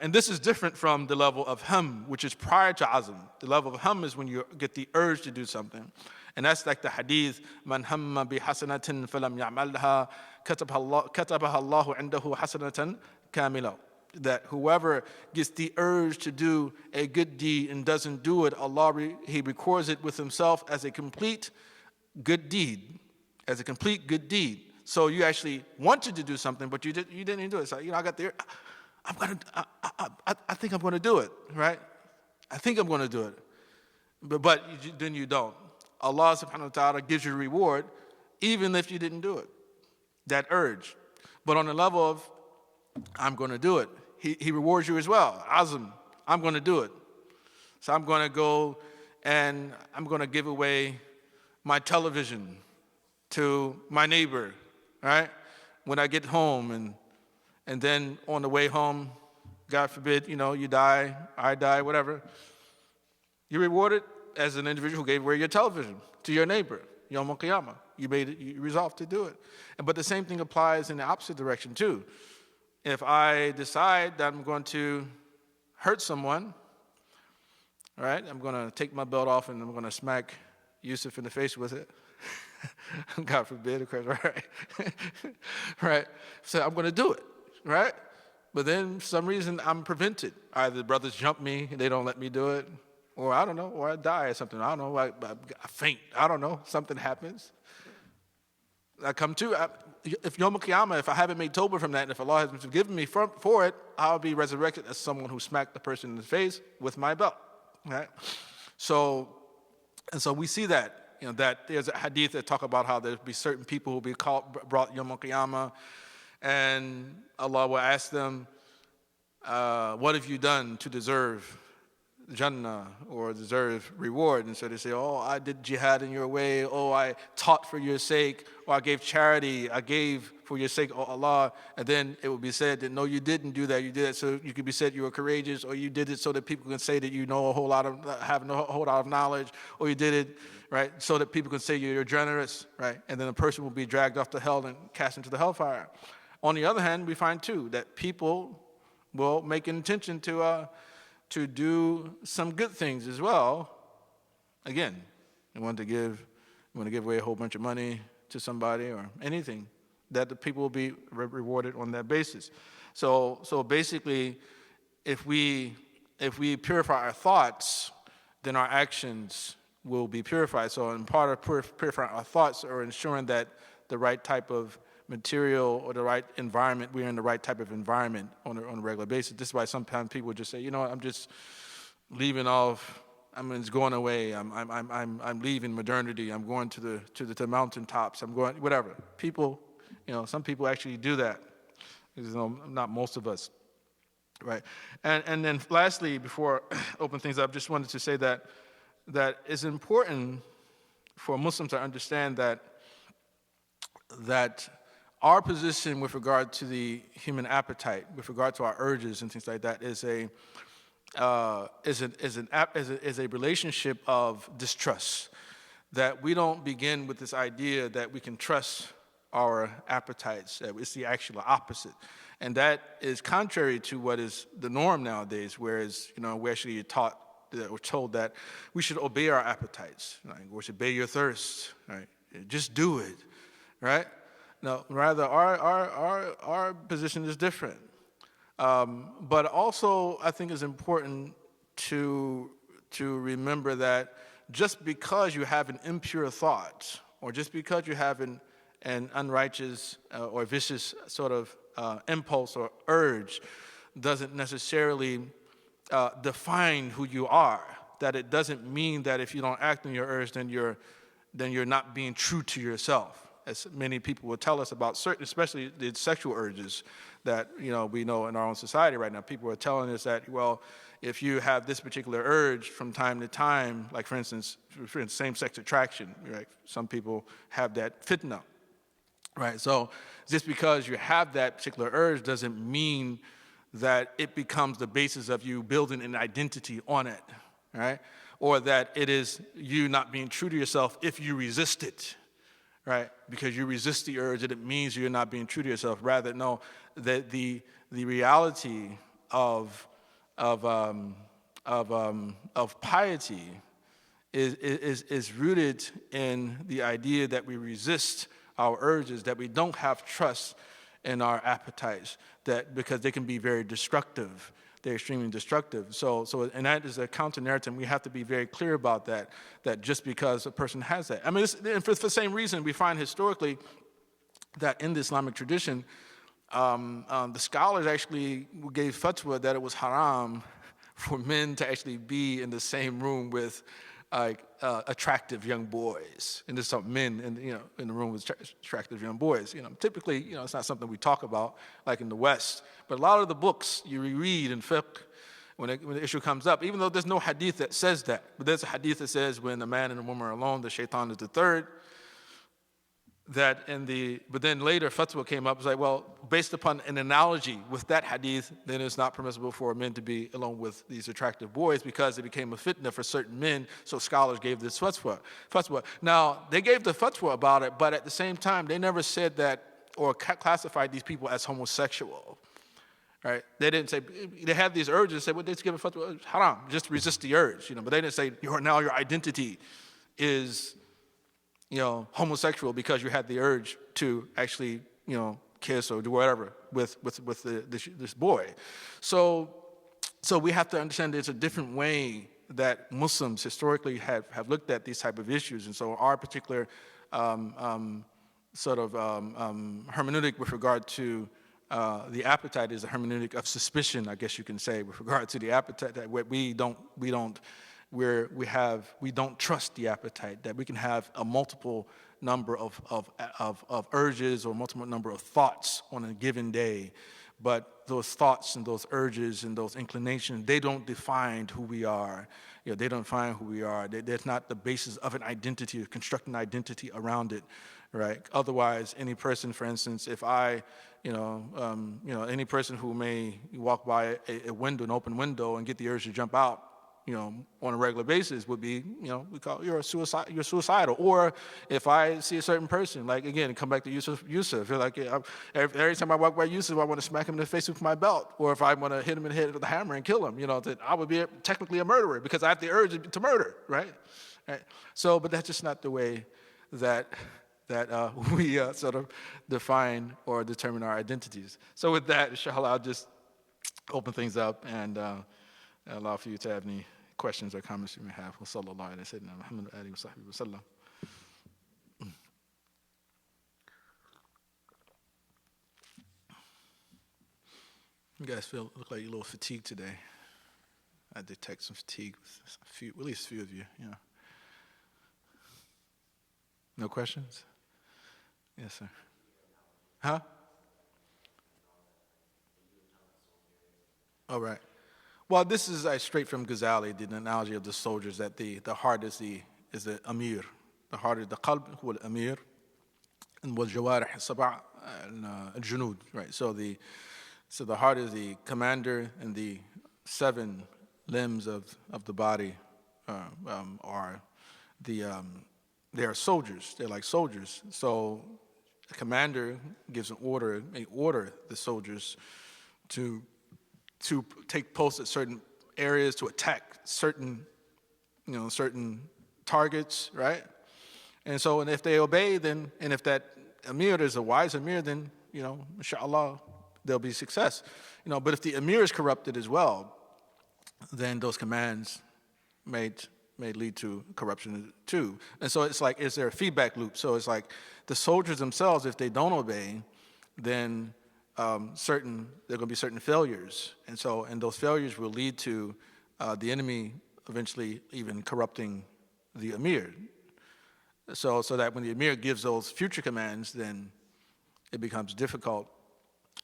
and this is different from the level of ham, which is prior to azm. The level of ham is when you get the urge to do something, and that's like the hadith: "Man hamma bi hasanatin falam ya'malha, katabaha Allahu 'indahu hasanatan kamila." That whoever gets the urge to do a good deed and doesn't do it, He records it with Himself as a complete good deed, So you actually wanted to do something, but you didn't do it. So I got there. I think I'm going to do it, right? I think I'm going to do it, but then you don't. Allah subhanahu wa ta'ala gives you a reward, even if you didn't do it. That urge, but on the level of I'm going to do it, He rewards you as well. Azm, I'm going to do it. So I'm going to go and I'm going to give away my television to my neighbor. Right? When I get home and then on the way home, God forbid, you die, I die, whatever. You're rewarded as an individual who gave away your television to your neighbor, Yawm al-Qiyamah. You resolved to do it. But the same thing applies in the opposite direction too. If I decide that I'm going to hurt someone, right? I'm going to take my belt off and I'm going to smack Yusuf in the face with it. God forbid, of course, right? Right? So I'm going to do it, right? But then for some reason I'm prevented. Either the brothers jump me and they don't let me do it, or I don't know, or I die or something. I don't know, I faint. I don't know, something happens. I come to, if Yawm al-Qiyamah, if I haven't made tawbah from that, and if Allah has forgiven me for it, I'll be resurrected as someone who smacked the person in the face with my belt, right? So we see that. That there's a hadith that talk about how there'll be certain people who will be brought Yawm al-Qiyamah, and Allah will ask them, what have you done to deserve Jannah or deserve reward? And so they say, I did jihad in your way, I taught for your sake, or I gave charity, I gave for your sake, Allah. And then it will be said that, no, you didn't do that, you did it so you could be said you were courageous, or you did it so that people can say that you know have a whole lot of knowledge, or you did it, right, so that people can say you're generous, right? And then a person will be dragged off to hell and cast into the hellfire. On the other hand, we find too that people will make an intention to do some good things as well. Again, you want to give away a whole bunch of money to somebody or anything, that the people will be rewarded on that basis. So basically, if we purify our thoughts, then our actions will be purified. So in part of purifying our thoughts are ensuring that the right type of material or the right environment, we're in the right type of environment on a regular basis. This is why sometimes people just say, I'm just leaving off, it's going away, I'm leaving modernity, I'm going to the mountaintops, I'm going, whatever. People, some people actually do that. Not most of us, right? And then lastly, before I open things up, just wanted to say that it's important for Muslims to understand that our position with regard to the human appetite, with regard to our urges and things like that, is a relationship of distrust. That we don't begin with this idea that we can trust our appetites. That it's the actual opposite, and that is contrary to what is the norm nowadays. Whereas we actually we're told that we should obey our appetites. We should obey your thirst. Right? Just do it. Right? No, rather our position is different. But also, I think it's important to remember that just because you have an impure thought, or just because you have an unrighteous or vicious sort of impulse or urge, doesn't necessarily define who you are. That it doesn't mean that if you don't act on your urge, then you're not being true to yourself. As many people will tell us about certain, especially the sexual urges that we know in our own society right now. People are telling us that, well, if you have this particular urge from time to time, like for instance, same-sex attraction, right? Some people have that fitna, right? So just because you have that particular urge doesn't mean that it becomes the basis of you building an identity on it, right? Or that it is you not being true to yourself if you resist it, right? Because you resist the urge, it means you're not being true to yourself. Rather, no, that the reality of piety is rooted in the idea that we resist our urges, that we don't have trust in our appetites, that because they can be very destructive. They're extremely destructive. So, and that is a counter narrative. We have to be very clear about that just because a person has that. I mean, and for the same reason, we find historically that in the Islamic tradition, the scholars actually gave fatwa that it was haram for men to actually be in the same room with attractive young boys. And there's some men in the room with attractive young boys. Typically, it's not something we talk about like in the West. But a lot of the books you read in fiqh, when the issue comes up, even though there's no hadith that says that, but there's a hadith that says when a man and a woman are alone, the shaitan is the third. But then later fatwa came up, it's like, well, based upon an analogy with that hadith, then it's not permissible for men to be alone with these attractive boys because it became a fitna for certain men, so scholars gave this fatwa. Now, they gave the fatwa about it, but at the same time, they never said that or classified these people as homosexual, right? They didn't say, they had these urges, said, well, they just give a fatwa, haram, just resist the urge, but they didn't say, now your identity is homosexual because you had the urge to actually, kiss or do whatever with this boy. So we have to understand there's a different way that Muslims historically have looked at these type of issues. And so our particular hermeneutic with regard to the appetite is a hermeneutic of suspicion, I guess you can say, with regard to the appetite, that we don't trust the appetite, that we can have a multiple number of urges or multiple number of thoughts on a given day, but those thoughts and those urges and those inclinations, they don't define who we are. They don't define who we are. That's not the basis of an identity, or constructing an identity around it, right? Otherwise, any person, for instance, if any person who may walk by a window, an open window, and get the urge to jump out, on a regular basis would be, we call you're suicidal. Or if I see a certain person, like again, come back to Yusuf, feel like every time I walk by Yusuf, I want to smack him in the face with my belt. Or if I want to hit him in the head with a hammer and kill him, that I would be technically a murderer because I have the urge to murder, right? So, but that's just not the way that we sort of define or determine our identities. So with that, inshallah, I'll just open things up and allow for you to have any questions or comments you may have. Wa sallallahu alayhi wa sallam, Muhammad wa alihi wa sahbihi wa sallam. You guys look like you're a little fatigued today. I detect some fatigue with at least a few of you. No questions? Yes, sir. Huh? All right. Well, this is straight from Ghazali, the analogy of the soldiers, that the heart is the emir. The heart is the qalb, huwa al-emir, and wal jawarih sab'a al-junud, right? So the heart is the commander, and the 7 limbs of the body they are soldiers. They're like soldiers. So the commander gives an order, the soldiers to take posts at certain areas, to attack certain targets, right? And so, and if they obey, then, and if that emir is a wise emir, then, inshallah, there'll be success. But if the emir is corrupted as well, then those commands may lead to corruption too. And so it's like, is there a feedback loop? So it's like the soldiers themselves, if they don't obey, then there are going to be certain failures. And those failures will lead to the enemy eventually even corrupting the emir. So that when the emir gives those future commands, then it becomes difficult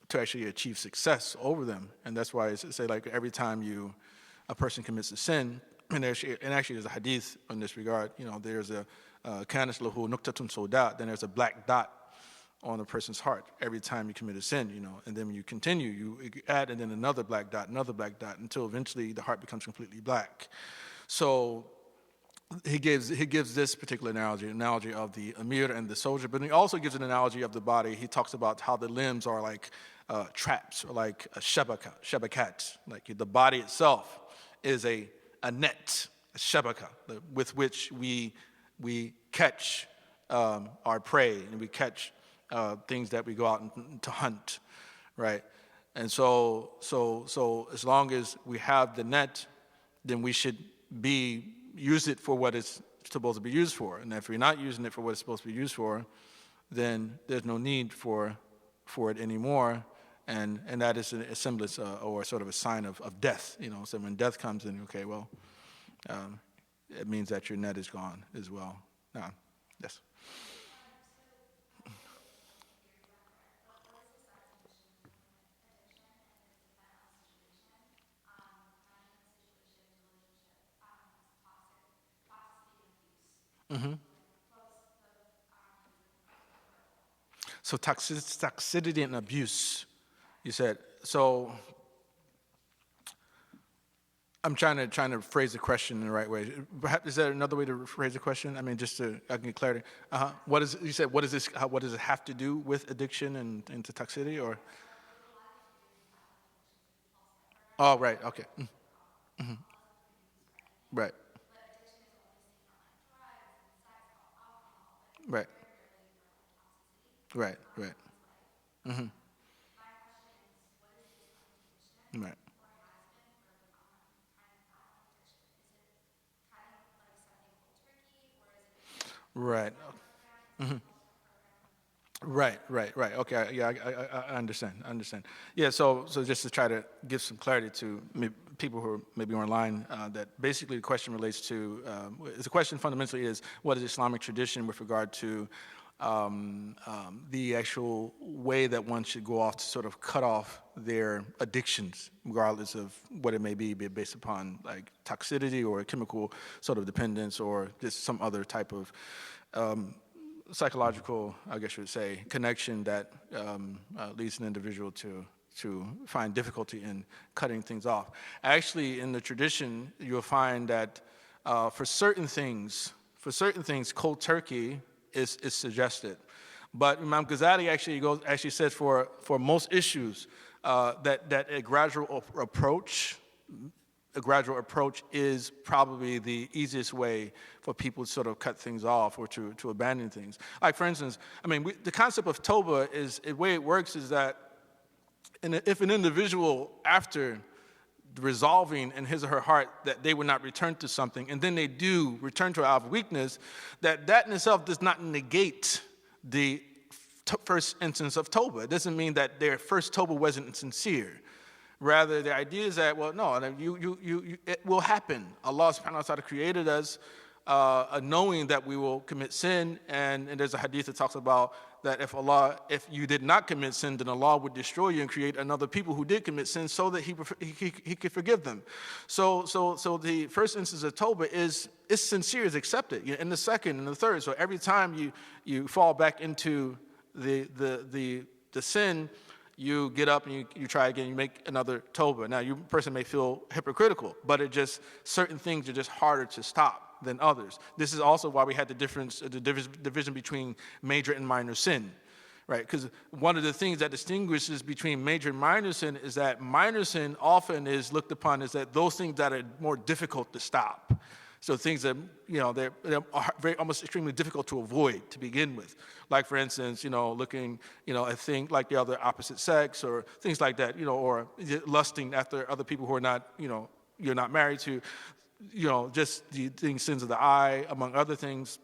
to actually achieve success over them. And that's why it's say like every time a person commits a sin, and actually there's a hadith in this regard, there's a kanas lahu nuktatun soda, then there's a black dot on a person's heart every time you commit a sin, and then when you continue, you add and then another black dot, until eventually the heart becomes completely black. So he gives this particular analogy of the emir and the soldier, but he also gives an analogy of the body. He talks about how the limbs are like traps, or like a shabakat, like the body itself is a net, a shabaka, with which we catch our prey, and we catch things that we go out to hunt, right? And so as long as we have the net, then we should use it for what it's supposed to be used for. And if we're not using it for what it's supposed to be used for, then there's no need for it anymore. And that is a semblance or sort of a sign of death. So when death comes in, okay, well, it means that your net is gone as well. Yes. Mm-hmm. So toxicity and abuse, you said. So I'm trying to phrase the question in the right way. Perhaps, is there another way to phrase the question? I mean, just so I can get clarity. What does it have to do with addiction and to toxicity, or? Oh, right. Okay. Mm-hmm. Right. Right. Right. Right. Mm-hmm. Right. Right. Mm-hmm. Right. Okay, yeah, I understand. Yeah, so just to try to give some clarity to people who are maybe online, that basically the question relates to, the question fundamentally is, what is Islamic tradition with regard to the actual way that one should go off to sort of cut off their addictions, regardless of what it may be based upon like toxicity or chemical sort of dependence or just some other type of psychological, I guess you would say, connection that leads an individual to find difficulty in cutting things off. Actually, in the tradition, you'll find that for certain things, cold turkey is suggested. But Imam Ghazali actually says for most issues that a gradual approach is probably the easiest way for people to sort of cut things off or to abandon things. Like, for instance, I mean, the concept of Tawbah is, the way it works is that if an individual, after resolving in his or her heart that they would not return to something, and then they do return to it out of weakness, that in itself does not negate the first instance of Tawbah. It doesn't mean that their first Tawbah wasn't sincere. Rather, the idea is that, well, no, it will happen. Allah subhanahu wa ta'ala created us knowing that we will commit sin, and there's a hadith that talks about that if you did not commit sin, then Allah would destroy you and create another people who did commit sin so that He could forgive them. So the first instance of Tawbah is sincere, is accepted. And the second and the third. So every time you fall back into the sin, you get up and you try again, you make another Tawbah. Now, you person may feel hypocritical, but certain things are just harder to stop than others. This is also why we had the division between major and minor sin, right? Because one of the things that distinguishes between major and minor sin is that minor sin often is looked upon as that those things that are more difficult to stop. So things that, they're very almost extremely difficult to avoid to begin with. Like, for instance, looking, a thing like the other opposite sex or things like that, or lusting after other people who are not, you're not married to. just the things, sins of the eye, among other things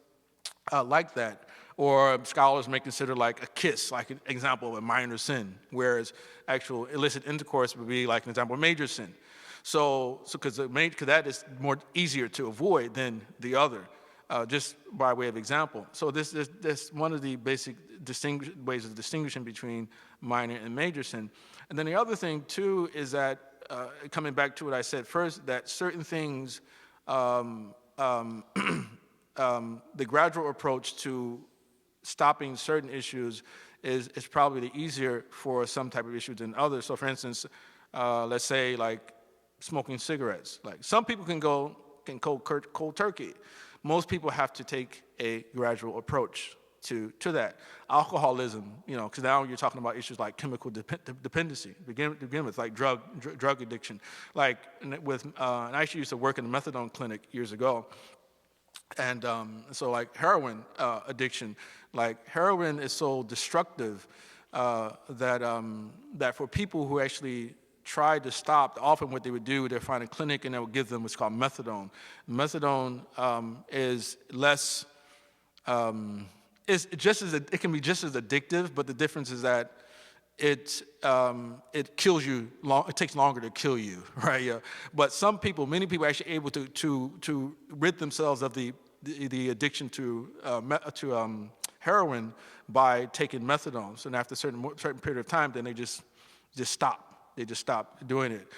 like that. Or scholars may consider like a kiss, like an example of a minor sin, whereas actual illicit intercourse would be like an example of major sin. So because that is more easier to avoid than the other, just by way of example. So this one of the basic ways of distinguishing between minor and major sin. And then the other thing too is that, coming back to what I said first, that certain things, the gradual approach to stopping certain issues is probably the easier for some type of issues than others. So for instance, let's say like smoking cigarettes. Like some people can cold turkey. Most people have to take a gradual approach to that. Alcoholism, because now you're talking about issues like chemical dependency, begin with like drug addiction. Like and I actually used to work in a methadone clinic years ago. And so like heroin addiction, like heroin is so destructive that for people who actually tried to stop, often what they would do, they'd find a clinic and they would give them what's called methadone. Methadone is less, it can be just as addictive, but the difference is that it kills you. It takes longer to kill you, right? Yeah. But many people are actually able to rid themselves of the addiction to heroin by taking methadone. So after a certain period of time, then they just stop. They just stop doing it.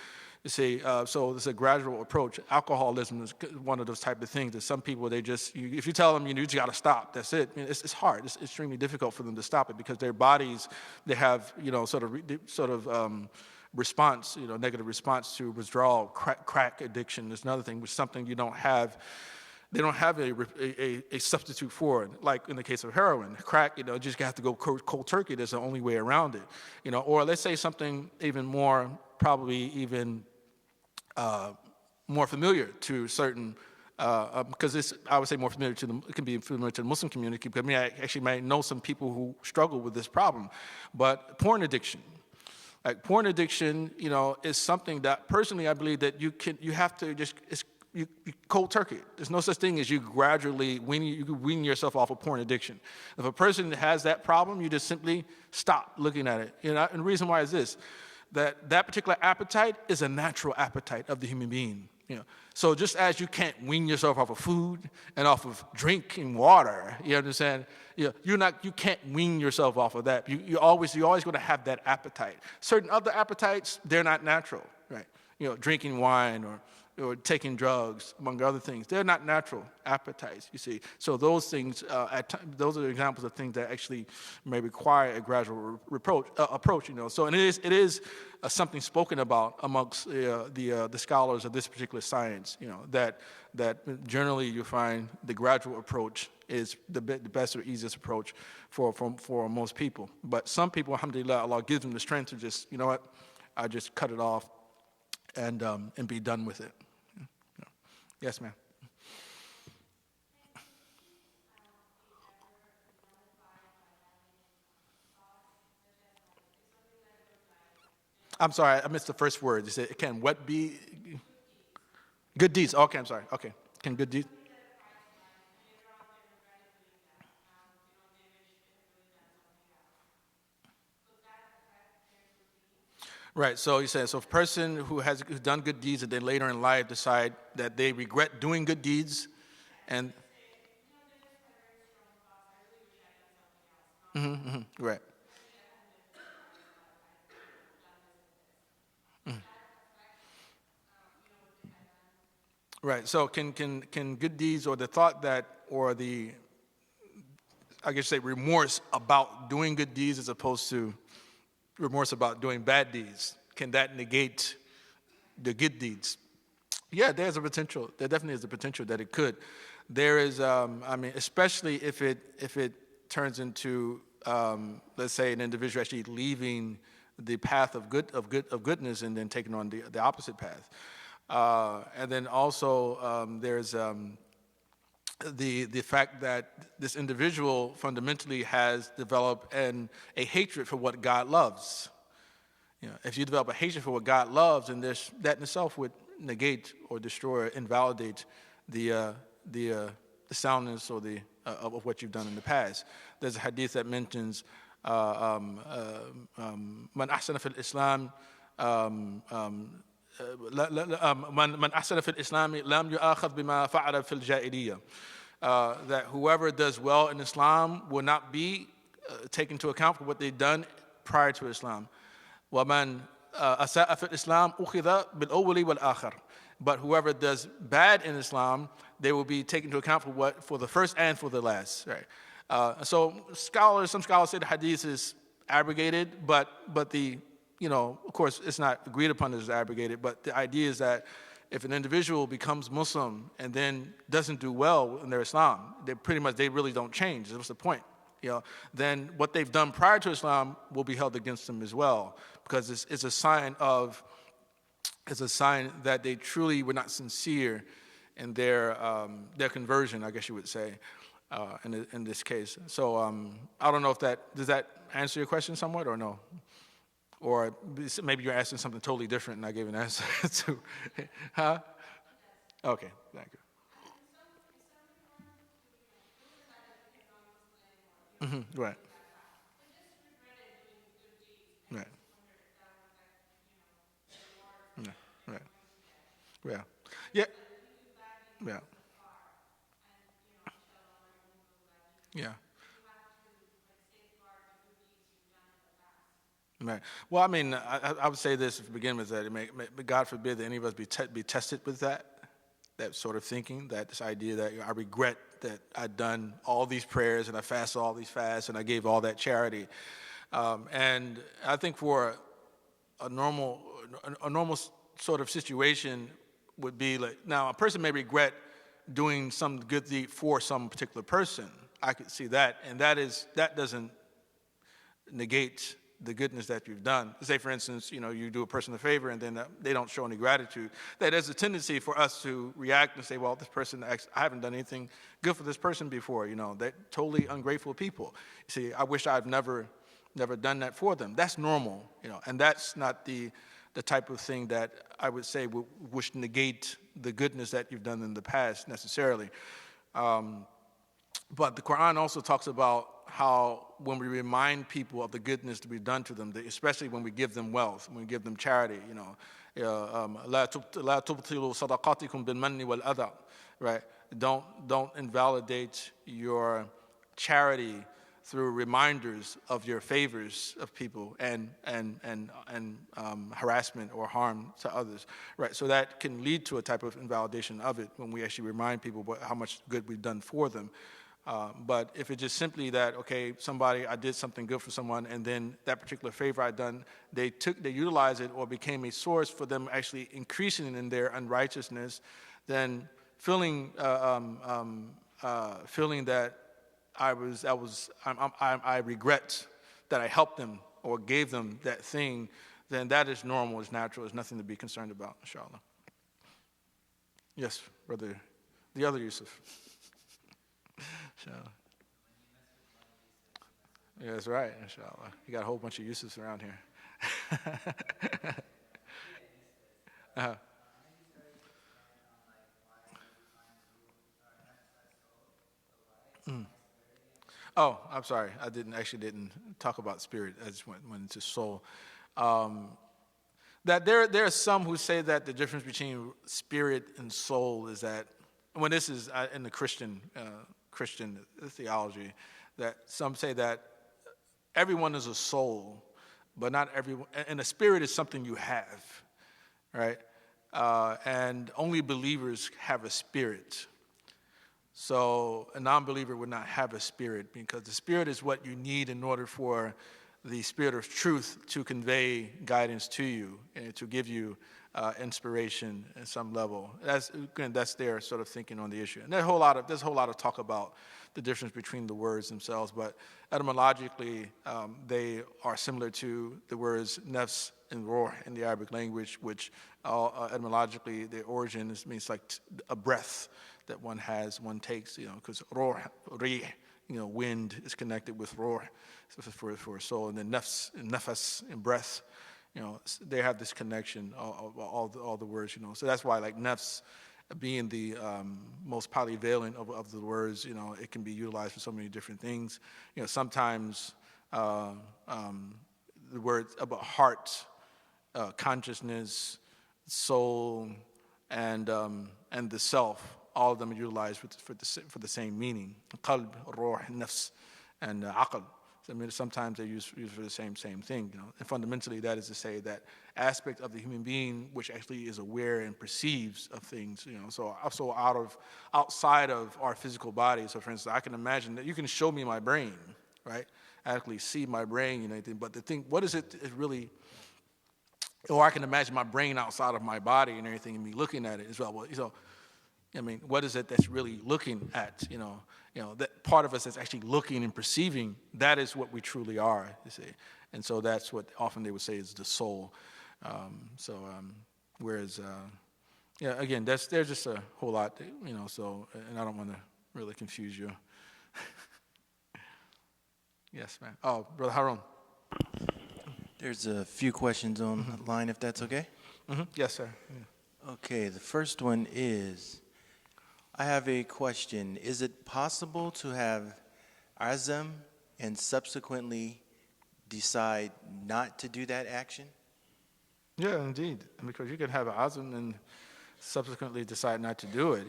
You see, so it's a gradual approach. Alcoholism is one of those type of things that some people, if you tell them you just got to stop, that's it. It's hard. It's extremely difficult for them to stop it because their bodies, they have response, negative response to withdrawal. Crack addiction is another thing, which is something you don't have. They don't have a substitute for it, like in the case of heroin. Crack, just have to go cold turkey. There's the only way around it, Or let's say something even more, probably even more familiar to certain, because I would say more familiar it can be familiar to the Muslim community, because I actually might know some people who struggle with this problem. But porn addiction. Like porn addiction, is something that personally I believe that you have to just, you cold turkey. There's no such thing as you gradually wean yourself off of porn addiction. If a person has that problem, you just simply stop looking at it. And the reason why is this, that particular appetite is a natural appetite of the human being. So just as you can't wean yourself off of food and off of drinking water, you understand? You can't wean yourself off of that. You're always going to have that appetite. Certain other appetites, they're not natural, right? Drinking wine or taking drugs, among other things. They're not natural appetites, you see. So those things, those are examples of things that actually may require a gradual approach. So and it is something spoken about amongst the scholars of this particular science. That generally you find the gradual approach is the best or easiest approach for most people. But some people, alhamdulillah, Allah gives them the strength to just, I just cut it off and be done with it. Yes, ma'am. I'm sorry, I missed the first word. You said, can what be? Good deeds. Okay, I'm sorry. Okay. Can good deeds? Right, so you said, so if a person who's done good deeds and then later in life decide that they regret doing good deeds and... right. Right, so can good deeds or the thought that, or the, I guess say remorse about doing good deeds as opposed to remorse about doing bad deeds, can that negate the good deeds? Yeah, there's a potential. There definitely is a potential that it could. There is, especially if it turns into, let's say, an individual actually leaving the path of goodness and then taking on the opposite path. And then also there's the fact that this individual fundamentally has developed a hatred for what God loves. If you develop a hatred for what God loves, then that in itself would negate or destroy or invalidate the soundness or the of what you've done in the past. There's a hadith that mentions man ahsana fil Islam man ahsana fil Islam lam yu'akhadh bima fa'ala fil jahiliyah. That whoever does well in Islam will not be taken into account for what they've done prior to Islam. وَمَنْ أَسَاءَ فِي الْإِسْلَامِ أُخِذَ بِالْأَوَّلِ وَالْآخِرِ. But whoever does bad in Islam, they will be taken into account for the first and for the last. Right. So some scholars say the hadith is abrogated, but the of course it's not agreed upon as abrogated. But the idea is that if an individual becomes Muslim and then doesn't do well in their Islam, they really don't change. What's the point? Then what they've done prior to Islam will be held against them as well, because it's a sign that they truly were not sincere in their conversion, I guess you would say, in this case. So I don't know if does that answer your question somewhat or no? Or maybe you're asking something totally different and I gave an answer to, huh? Okay, thank you. Mm-hmm, right. Right. Yeah. Right. Yeah. Yeah. Yeah. Yeah. Right. Well, I mean, I would say this to begin with, that God forbid that any of us be tested with that sort of thinking, that this idea that I regret that I'd done all these prayers and I fasted all these fasts and I gave all that charity. And I think for a normal sort of situation would be like, now a person may regret doing some good deed for some particular person. I could see that, and that doesn't negate the goodness that you've done. Say, for instance, you do a person a favor and then they don't show any gratitude. That there's a tendency for us to react and say, well, this person, I haven't done anything good for this person before. They're totally ungrateful people. You see, I wish I've never done that for them. That's normal, and that's not the type of thing that I would say would negate the goodness that you've done in the past necessarily. But the Quran also talks about how when we remind people of the goodness that we've done to them, especially when we give them wealth, when we give them charity, لا تبطلوا صدقاتكم بالمن والأذى, right? Don't invalidate your charity through reminders of your favors of people and harassment or harm to others, right? So that can lead to a type of invalidation of it when we actually remind people how much good we've done for them. But if it's just simply that, okay, I did something good for someone, and then that particular favor I done, they utilized it or became a source for them actually increasing in their unrighteousness, then feeling that I regret that I helped them or gave them that thing, then that is normal, it's natural, there's nothing to be concerned about, inshallah. Yes, brother, the other Yusuf. Inshallah. Yeah, that's right, inshallah. You got a whole bunch of Yusufs around here. Uh-huh. Mm. Oh, I'm sorry. I didn't talk about spirit. I just went into soul. That there are some who say that the difference between spirit and soul is that, when this is in the Christian theology, that some say that everyone is a soul, but not everyone, and a spirit is something you have, right? And only believers have a spirit. So a non-believer would not have a spirit, because the spirit is what you need in order for the spirit of truth to convey guidance to you and to give you inspiration at some level. That's their sort of thinking on the issue. And there's a whole lot of talk about the difference between the words themselves, but etymologically they are similar to the words nafs and ruh in the Arabic language, which etymologically the origin means like a breath that one takes, because ruh, rih, wind is connected with ruh, for a soul, and then nafs and breath they have this connection, all the words, So that's why, like, nafs being the most polyvalent of the words, it can be utilized for so many different things. Sometimes the words about heart, consciousness, soul, and the self, all of them are utilized for the same meaning. Qalb, ruh, nafs, and aql. So, sometimes they're used for the same thing. And fundamentally, that is to say that aspect of the human being which actually is aware and perceives of things. So outside of our physical body. So, for instance, I can imagine that you can show me my brain, right? I actually see my brain and everything. But the thing, what is it really? Or I can imagine my brain outside of my body and everything, and me looking at it as well. What is it that's really looking at? That part of us that's actually looking and perceiving, that is what we truly are, you see. And so that's what often they would say is the soul. Whereas, again, there's just a whole lot, so, and I don't want to really confuse you. Yes, man. Oh, Brother Harun. There's a few questions on the line, if that's okay? Mm-hmm. Yes, sir. Yeah. Okay, the first one is, I have a question. Is it possible to have azam and subsequently decide not to do that action? Yeah, indeed. Because you can have an azam and subsequently decide not to do it,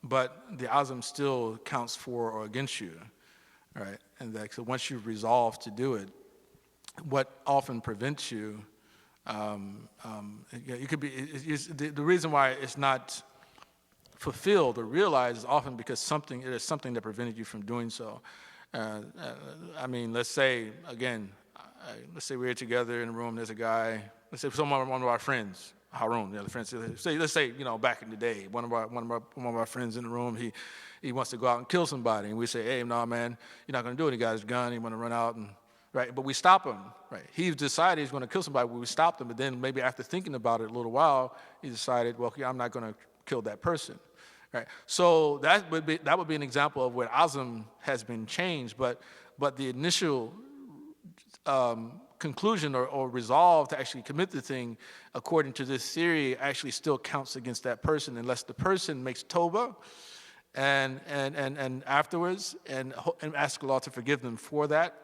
but the azam still counts for or against you, right? And so once you've resolved to do it, what often prevents you, it could be the reason why it's not fulfilled or realized is often because it is something that prevented you from doing so. Let's say again, let's say we're together in a room. There's a guy. Let's say one of our friends, Harun, the other friends. Let's say back in the day, one of our friends in the room. He wants to go out and kill somebody, and we say, "Hey, no, man, you're not going to do it." He got his gun. He want to run out and. Right, but we stop him. Right, he decided he's going to kill somebody. But we stopped him, but then maybe after thinking about it a little while, he decided, well, I'm not going to kill that person. Right, so that would be an example of where azam has been changed, but the initial conclusion or resolve to actually commit the thing, according to this theory, actually still counts against that person unless the person makes tawbah and afterwards and ask Allah to forgive them for that.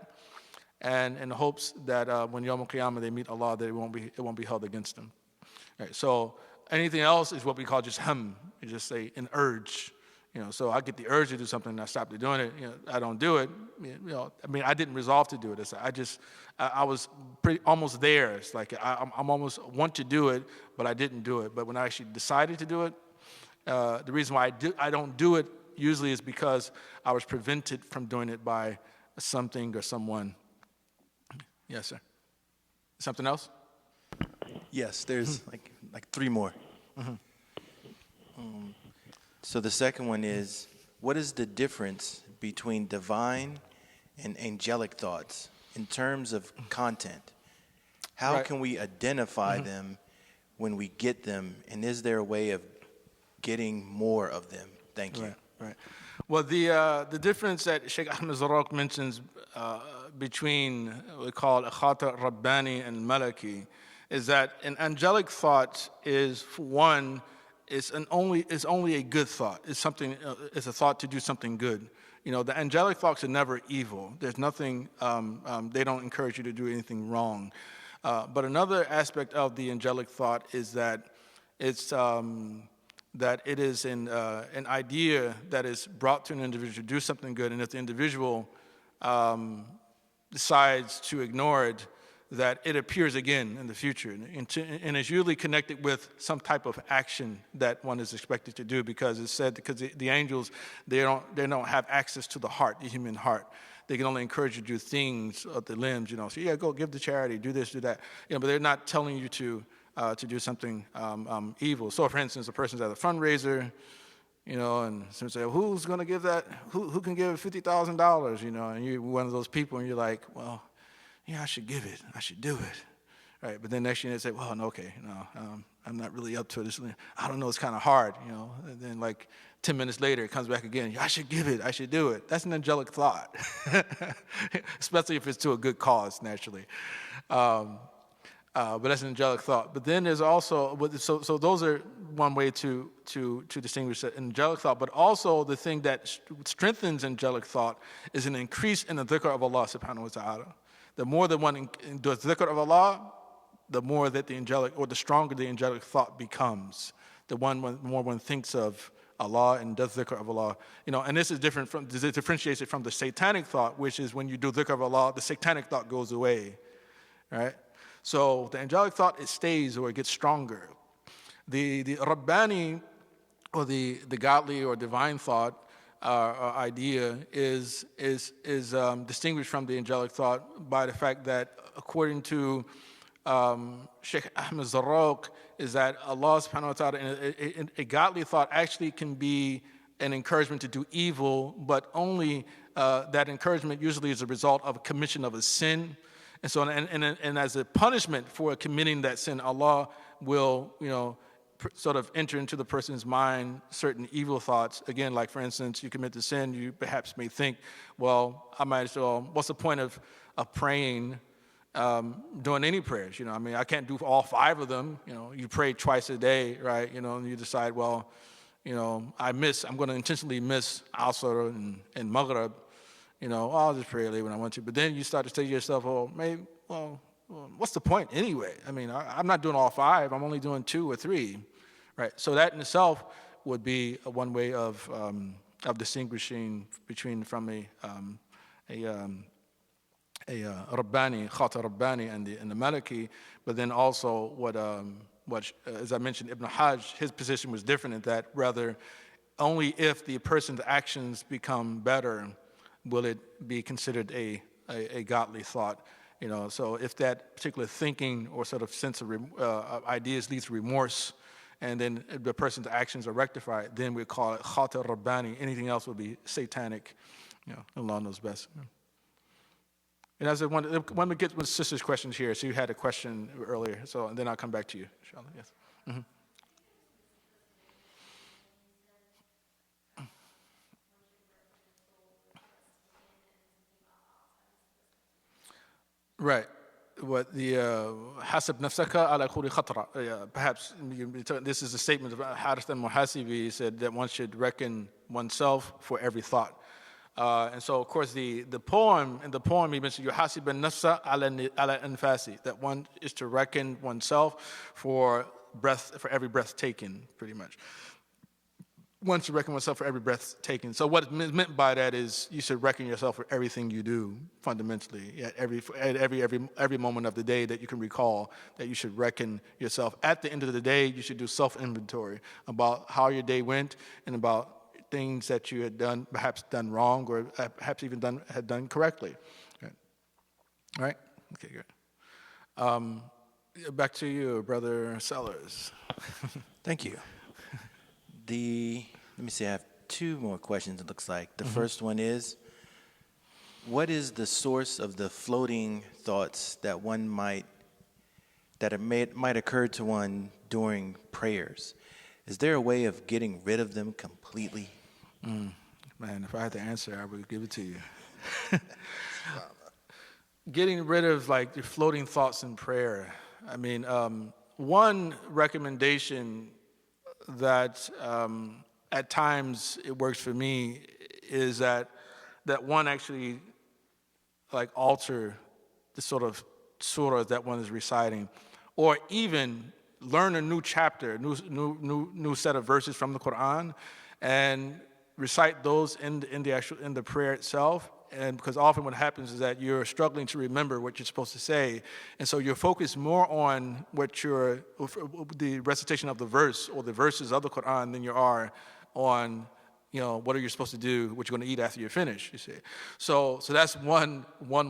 And in hopes that when Yawm al-Qiyamah they meet Allah, that it won't be held against them. Right, so anything else is what we call just you just say an urge. So I get the urge to do something and I stop doing it. I don't do it. I didn't resolve to do it. I was almost there. It's like I'm almost want to do it, but I didn't do it. But when I actually decided to do it, the reason why I don't do it usually is because I was prevented from doing it by something or someone. Yes, sir. Something else? Yes, there's like three more. Mm-hmm. So the second one is, what is the difference between divine and angelic thoughts in terms of content? How can we identify them when we get them, and is there a way of getting more of them? Thank you. Right. Well, the difference that Sheikh Ahmed Zarraq mentions between what we call khata rabbani and malaki is that an angelic thought is, for one, it's only a good thought. It's something. It's a thought to do something good. The angelic thoughts are never evil. There's nothing. They don't encourage you to do anything wrong. But another aspect of the angelic thought is that it's that it is an idea that is brought to an individual to do something good, and if the individual decides to ignore it, that it appears again in the future, and it's usually connected with some type of action that one is expected to do, because it's said because the angels they don't have access to the heart, the human heart. They can only encourage you to do things of the limbs, So go give to charity, do this, do that, but they're not telling you to do something evil. So, for instance, a person's at a fundraiser, and someone say, "Who's going to give that? Who can give $50,000?" And you're one of those people, and you're like, "Well, yeah, I should give it. I should do it." Right? But then next year they say, "Well, no, okay, no, I'm not really up to it. I don't know. It's kind of hard, And then like 10 minutes later, it comes back again. "I should give it. I should do it." That's an angelic thought, especially if it's to a good cause, naturally. but that's an angelic thought. But then there's also, so those are one way to distinguish angelic thought. But also the thing that strengthens angelic thought is an increase in the dhikr of Allah subhanahu wa ta'ala. The more that one does dhikr of Allah, the more that the angelic, or the stronger the angelic thought becomes. The more one thinks of Allah and does dhikr of Allah. And this is different from, this differentiates it from the satanic thought, which is when you do dhikr of Allah, the satanic thought goes away, right? So the angelic thought, it stays or it gets stronger. The Rabbani, or the godly or divine thought idea is distinguished from the angelic thought by the fact that, according to Sheikh Ahmed Zarraq, is that Allah subhanahu wa ta'ala, a godly thought actually can be an encouragement to do evil, but only that encouragement usually is a result of a commission of a sin. And so, and as a punishment for committing that sin, Allah will, sort of enter into the person's mind certain evil thoughts. Again, like for instance, you commit the sin, you perhaps may think, well, I might as well, what's the point of praying, doing any prayers? I can't do all 5 of them. You pray twice a day, right? And you decide, well, I'm going to intentionally miss Asr and Maghrib. I'll just pray late when I want to. But then you start to say to yourself, well, what's the point anyway? I'm not doing all 5. I'm only doing 2 or 3, right? So that in itself would be one way of distinguishing from a Rabbani, Khata Rabbani, and the Maliki. But then also what as I mentioned, Ibn Hajj, his position was different in that rather only if the person's actions become better will it be considered a godly thought. So if that particular thinking or sort of sense of ideas leads to remorse, and then the person's actions are rectified, then we call it Khata Rabbani. Anything else would be satanic. Allah knows best. And as when we get with sister's questions here, so you had a question earlier, so and then I'll come back to you, inshallah. Yes. Mm-hmm. Right. What the hasab nafsaka ala khuri khatra. Perhaps this is a statement of Harith and Muhaseeba. He said that one should reckon oneself for every thought. And so, of course, in the poem he mentioned yuhasib nafsa ala anfasi, that one is to reckon oneself for every breath taken, pretty much. One should reckon oneself for every breath taken. So what is meant by that is you should reckon yourself for everything you do, fundamentally. At every moment of the day that you can recall, that you should reckon yourself. At the end of the day, you should do self-inventory about how your day went and about things that you had done, perhaps done wrong, or perhaps even had done correctly. Right? Okay, good. Back to you, Brother Sellers. Thank you. Let me see, I have 2 more questions, it looks like. The first one is, what is the source of the floating thoughts that might occur to one during prayers? Is there a way of getting rid of them completely? Man, if I had the answer, I would give it to you. Getting rid of the floating thoughts in prayer. One recommendation that at times it works for me is that one actually alter the sort of surah that one is reciting, or even learn a new chapter, new set of verses from the Quran, and recite those in the prayer itself. And because often what happens is that you're struggling to remember what you're supposed to say, and so you're focused more on the recitation of the verse or the verses of the Quran than you are on what are you supposed to do, what you're going to eat after you finish. You see, so that's one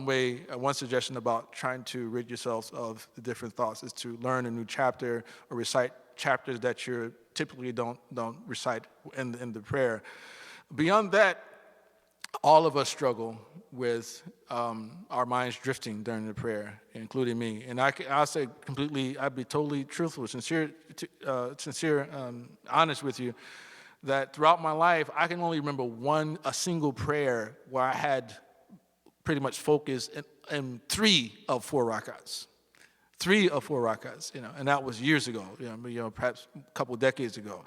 way, one suggestion about trying to rid yourselves of the different thoughts is to learn a new chapter or recite chapters that you typically don't recite in the prayer. Beyond that, all of us struggle with our minds drifting during the prayer, including me. And I'll say completely, I'd be totally truthful, sincere, honest with you, that throughout my life, I can only remember a single prayer where I had pretty much focused in 3 of 4 rakats. 3 or 4 rakats, and that was years ago, perhaps a couple of decades ago,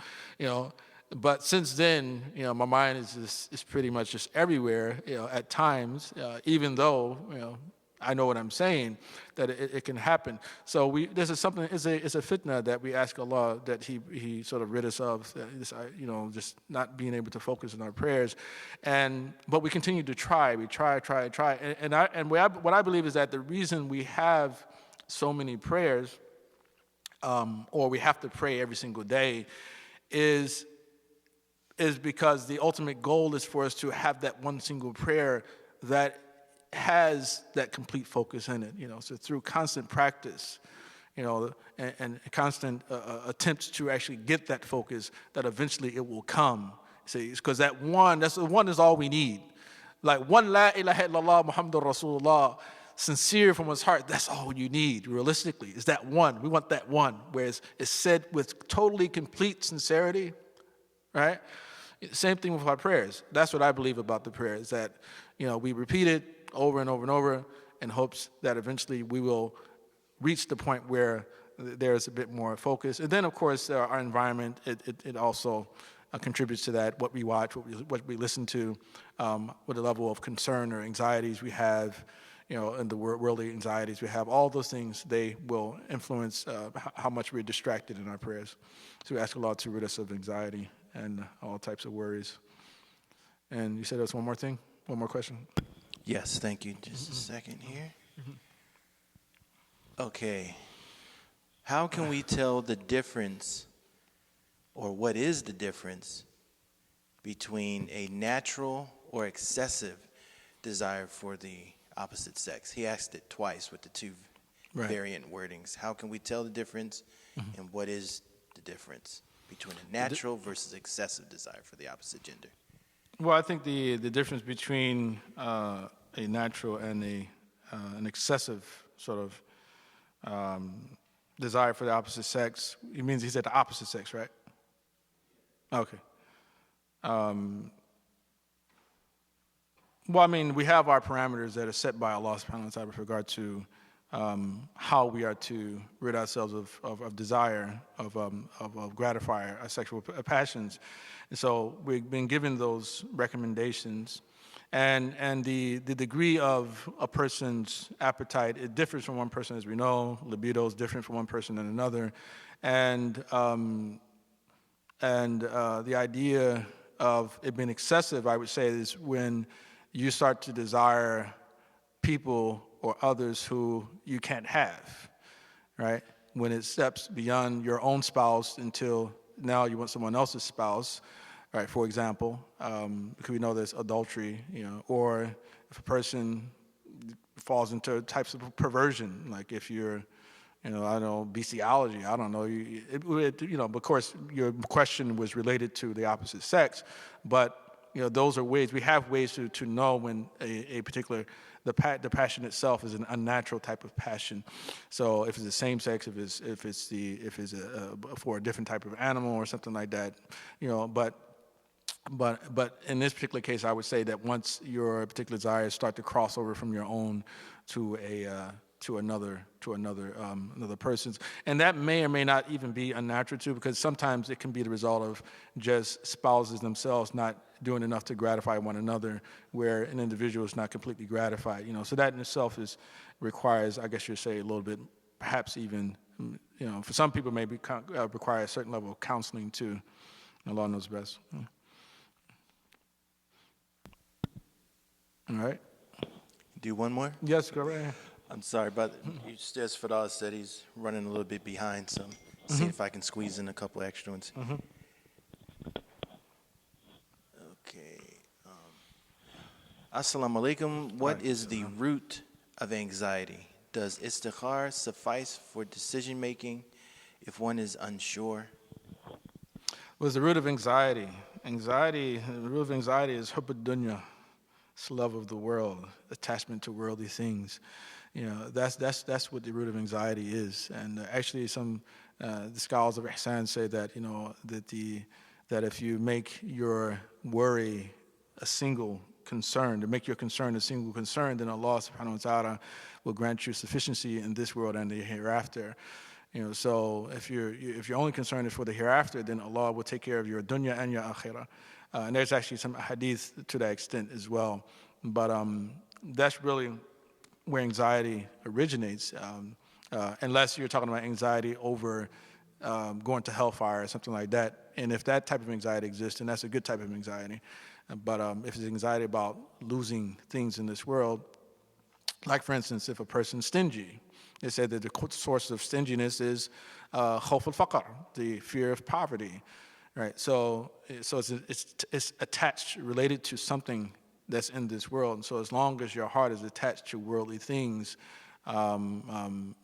But since then, my mind is pretty much just everywhere, at times, even though, I know what I'm saying, that it can happen. So this is something, it's a fitna that we ask Allah that He sort of rid us of, just not being able to focus on our prayers, but we continue to try. We try, and what I believe is that the reason we have so many prayers, or we have to pray every single day, is because the ultimate goal is for us to have that one single prayer that has that complete focus in it. So through constant practice, and constant attempts to actually get that focus, that eventually it will come. See, because that one is all we need. Like one la ilaha illallah Muhammadur Rasulullah, sincere from his heart, that's all you need, realistically, is that one. We want that one, where it's said with totally complete sincerity, right? Same thing with our prayers. That's what I believe about the prayers, that, we repeat it over and over and over in hopes that eventually we will reach the point where there's a bit more focus. And then, of course, our environment, it also contributes to that, what we watch, what we listen to, what the level of concern or anxieties we have, and the worldly anxieties we have. All those things, they will influence how much we're distracted in our prayers. So we ask Allah to rid us of anxiety and all types of worries. And you said there was one more thing? One more question? Yes, thank you. Just a second here. Okay. How can we tell the difference, or what is the difference, between a natural or excessive desire for the opposite sex? He asked it twice with the two variant wordings. How can we tell the difference, and what is the difference between a natural versus excessive desire for the opposite gender? Well, I think the difference between a natural and an excessive sort of desire for the opposite sex, it means he said the opposite sex, right? Okay. Well, I mean, we have our parameters that are set by Allah subhanahu wa ta'ala with regard to how we are to rid ourselves of desire, of gratify our sexual passions. And so we've been given those recommendations. And the degree of a person's appetite, it differs from one person, as we know. Libido is different from one person than another. And the idea of it being excessive, I would say, is when you start to desire people or others who you can't have, right? When it steps beyond your own spouse until now you want someone else's spouse, right? For example, because we know there's adultery, or if a person falls into types of perversion, like if you're, I don't know, bestiality, I don't know, of course, your question was related to the opposite sex, but those are ways, we have ways to know when a particular, the passion itself is an unnatural type of passion. So if it's the same sex, if it's for a different type of animal or something like that, but in this particular case, I would say that once your particular desires start to cross over from your own to another person's, and that may or may not even be unnatural too, because sometimes it can be the result of just spouses themselves not doing enough to gratify one another, where an individual is not completely gratified. So that in itself requires, I guess you'd say, a little bit, perhaps even, for some people maybe require a certain level of counseling too. Allah knows best. All right. Do one more? Yes, go right ahead. I'm sorry, but just Fadal said he's running a little bit behind, so see if I can squeeze in a couple extra ones. Okay. Assalamu alaikum. What is the root of anxiety? Does Istikhara suffice for decision making if one is unsure? What's the root of anxiety? The root of anxiety is hubb ad-dunya. It's love of the world, attachment to worldly things. That's what the root of anxiety is. And actually, some the scholars of Ihsan say that that if you make your worry a single concern, to make your concern a single concern, then Allah subhanahu wa ta'ala will grant you sufficiency in this world and the hereafter. So if your only concern is for the hereafter, then Allah will take care of your dunya and your akhirah. And there's actually some hadith to that extent as well. But that's really where anxiety originates, unless you're talking about anxiety over going to hellfire or something like that. And if that type of anxiety exists, then that's a good type of anxiety. But if it's anxiety about losing things in this world, like for instance, if a person's stingy, they said that the source of stinginess is khawf al-faqr, the fear of poverty, right? So it's attached, related to something that's in this world. And so as long as your heart is attached to worldly things, then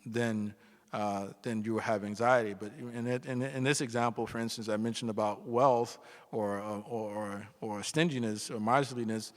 you will have anxiety. But in this example, for instance, I mentioned about wealth or stinginess or miserliness,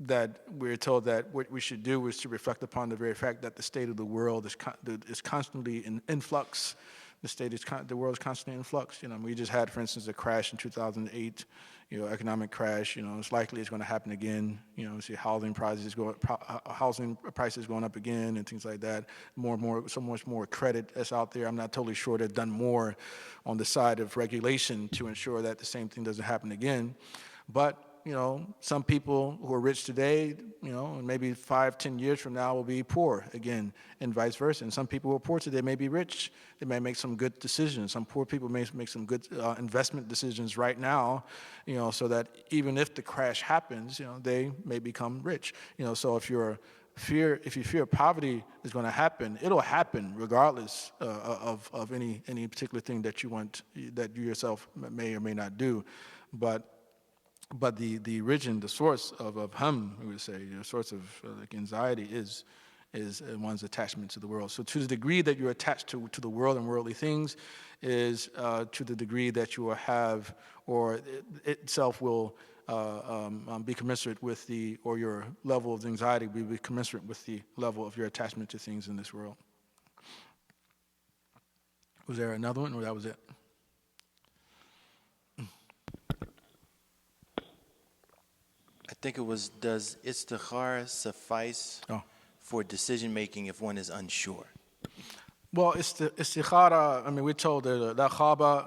that we're told that what we should do is to reflect upon the very fact that the state of the world is constantly in flux. The world is constantly in flux. We just had, for instance, a crash in 2008, economic crash. It's likely it's going to happen again. See housing prices going up again and things like that. So much more credit that's out there. I'm not totally sure they've done more on the side of regulation to ensure that the same thing doesn't happen again. But some people who are rich today, maybe 5-10 years from now will be poor again, and vice versa. And some people who are poor today may be rich. They may make some good decisions. Some poor people may make some good investment decisions right now, so that even if the crash happens, they may become rich. So if you fear poverty is going to happen, it'll happen regardless of any particular thing that you yourself may or may not do, But the origin, the source of ham, we would say, the source of anxiety is one's attachment to the world. So to the degree that you're attached to the world and worldly things is to the degree that you will have, or it itself will be commensurate with or your level of anxiety will be commensurate with the level of your attachment to things in this world. Was there another one, or that was it? I think it was, does Istikhara suffice for decision making if one is unsure? Well, Istikhara, we're told that la khaba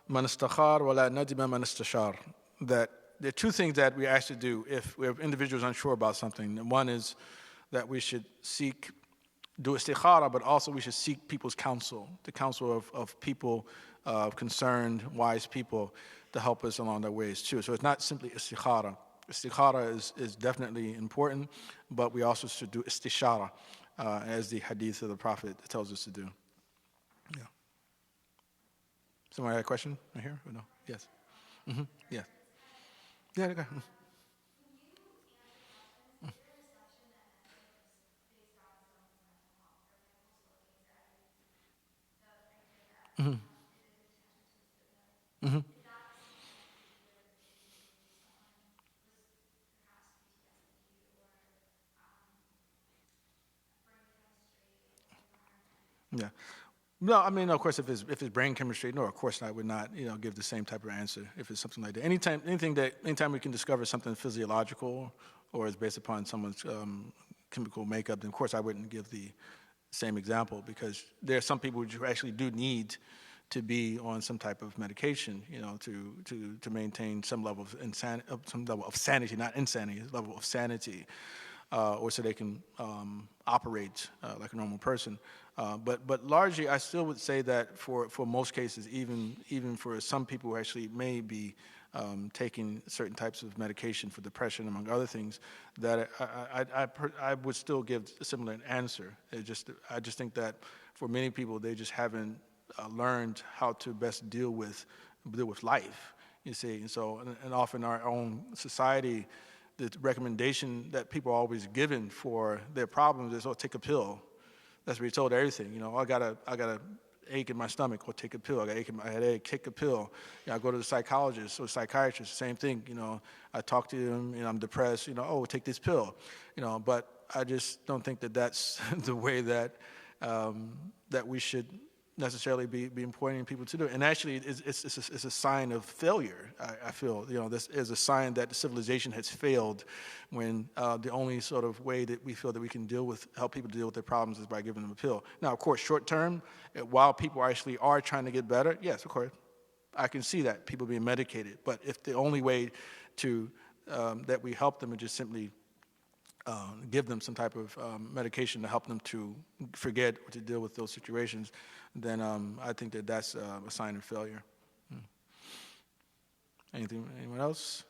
man istakhar wa la nadima man istashar, that there are two things that we actually do if we're individuals unsure about something. One is that we should do istikhara, but also we should seek people's counsel, the counsel of people, concerned, wise people, to help us along their ways too. So it's not simply istikhara. Istikhara is definitely important, but we also should do istishara, as the hadith of the Prophet tells us to do. Yeah. Somebody had a question right here? Or no? Yes. Mm-hmm. Yes. Yeah, go ahead. Mm-hmm. Mm-hmm. Yeah. No, of course, if it's brain chemistry, no, of course I would not, give the same type of answer if it's something like that. Anytime we can discover something physiological or is based upon someone's chemical makeup, then of course I wouldn't give the same example, because there are some people who actually do need to be on some type of medication, to maintain some level of sanity, not insanity, level of sanity, or so they can operate like a normal person. But largely, I still would say that for most cases, even for some people who actually may be taking certain types of medication for depression, among other things, that I would still give a similar answer. I just think that for many people, they just haven't learned how to best deal with life. You see, and so and often our own society, the recommendation that people are always given for their problems is, take a pill. That's what we're told everything. I got a ache in my stomach, or take a pill. I got ache in my headache, take a pill. I go to the psychologist or psychiatrist, same thing. I talk to them, I'm depressed. Take this pill. But I just don't think that that's the way that that we should necessarily be pointing people to do it. And actually, it's a sign of failure. I feel, this is a sign that the civilization has failed when the only sort of way that we feel that we can help people deal with their problems is by giving them a pill. Now, of course, short term, while people actually are trying to get better, yes, of course, I can see that, people being medicated. But if the only way to that we help them is just simply give them some type of medication to help them to forget or to deal with those situations, then I think that that's a sign of failure. Anyone else?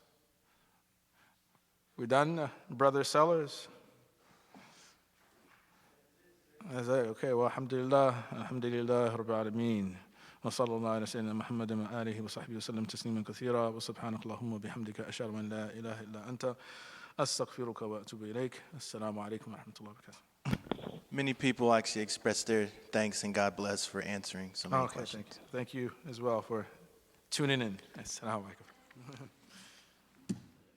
We done, Brother Sellers? That's it. Okay, well, alhamdulillah, rabbil alameen. وصلى الله على سيدنا محمد وآله وصحبه وسلم تسليما كثيرا وسبحانك اللهم وبحمدك أشهد أن لا إله إلا أنت أستغفرك وأتوب إليك السلام عليكم ورحمة الله وبركاته. Many people actually express their thanks and God bless for answering so many Okay, questions. thank you as well for tuning in. Assalamu alaikum.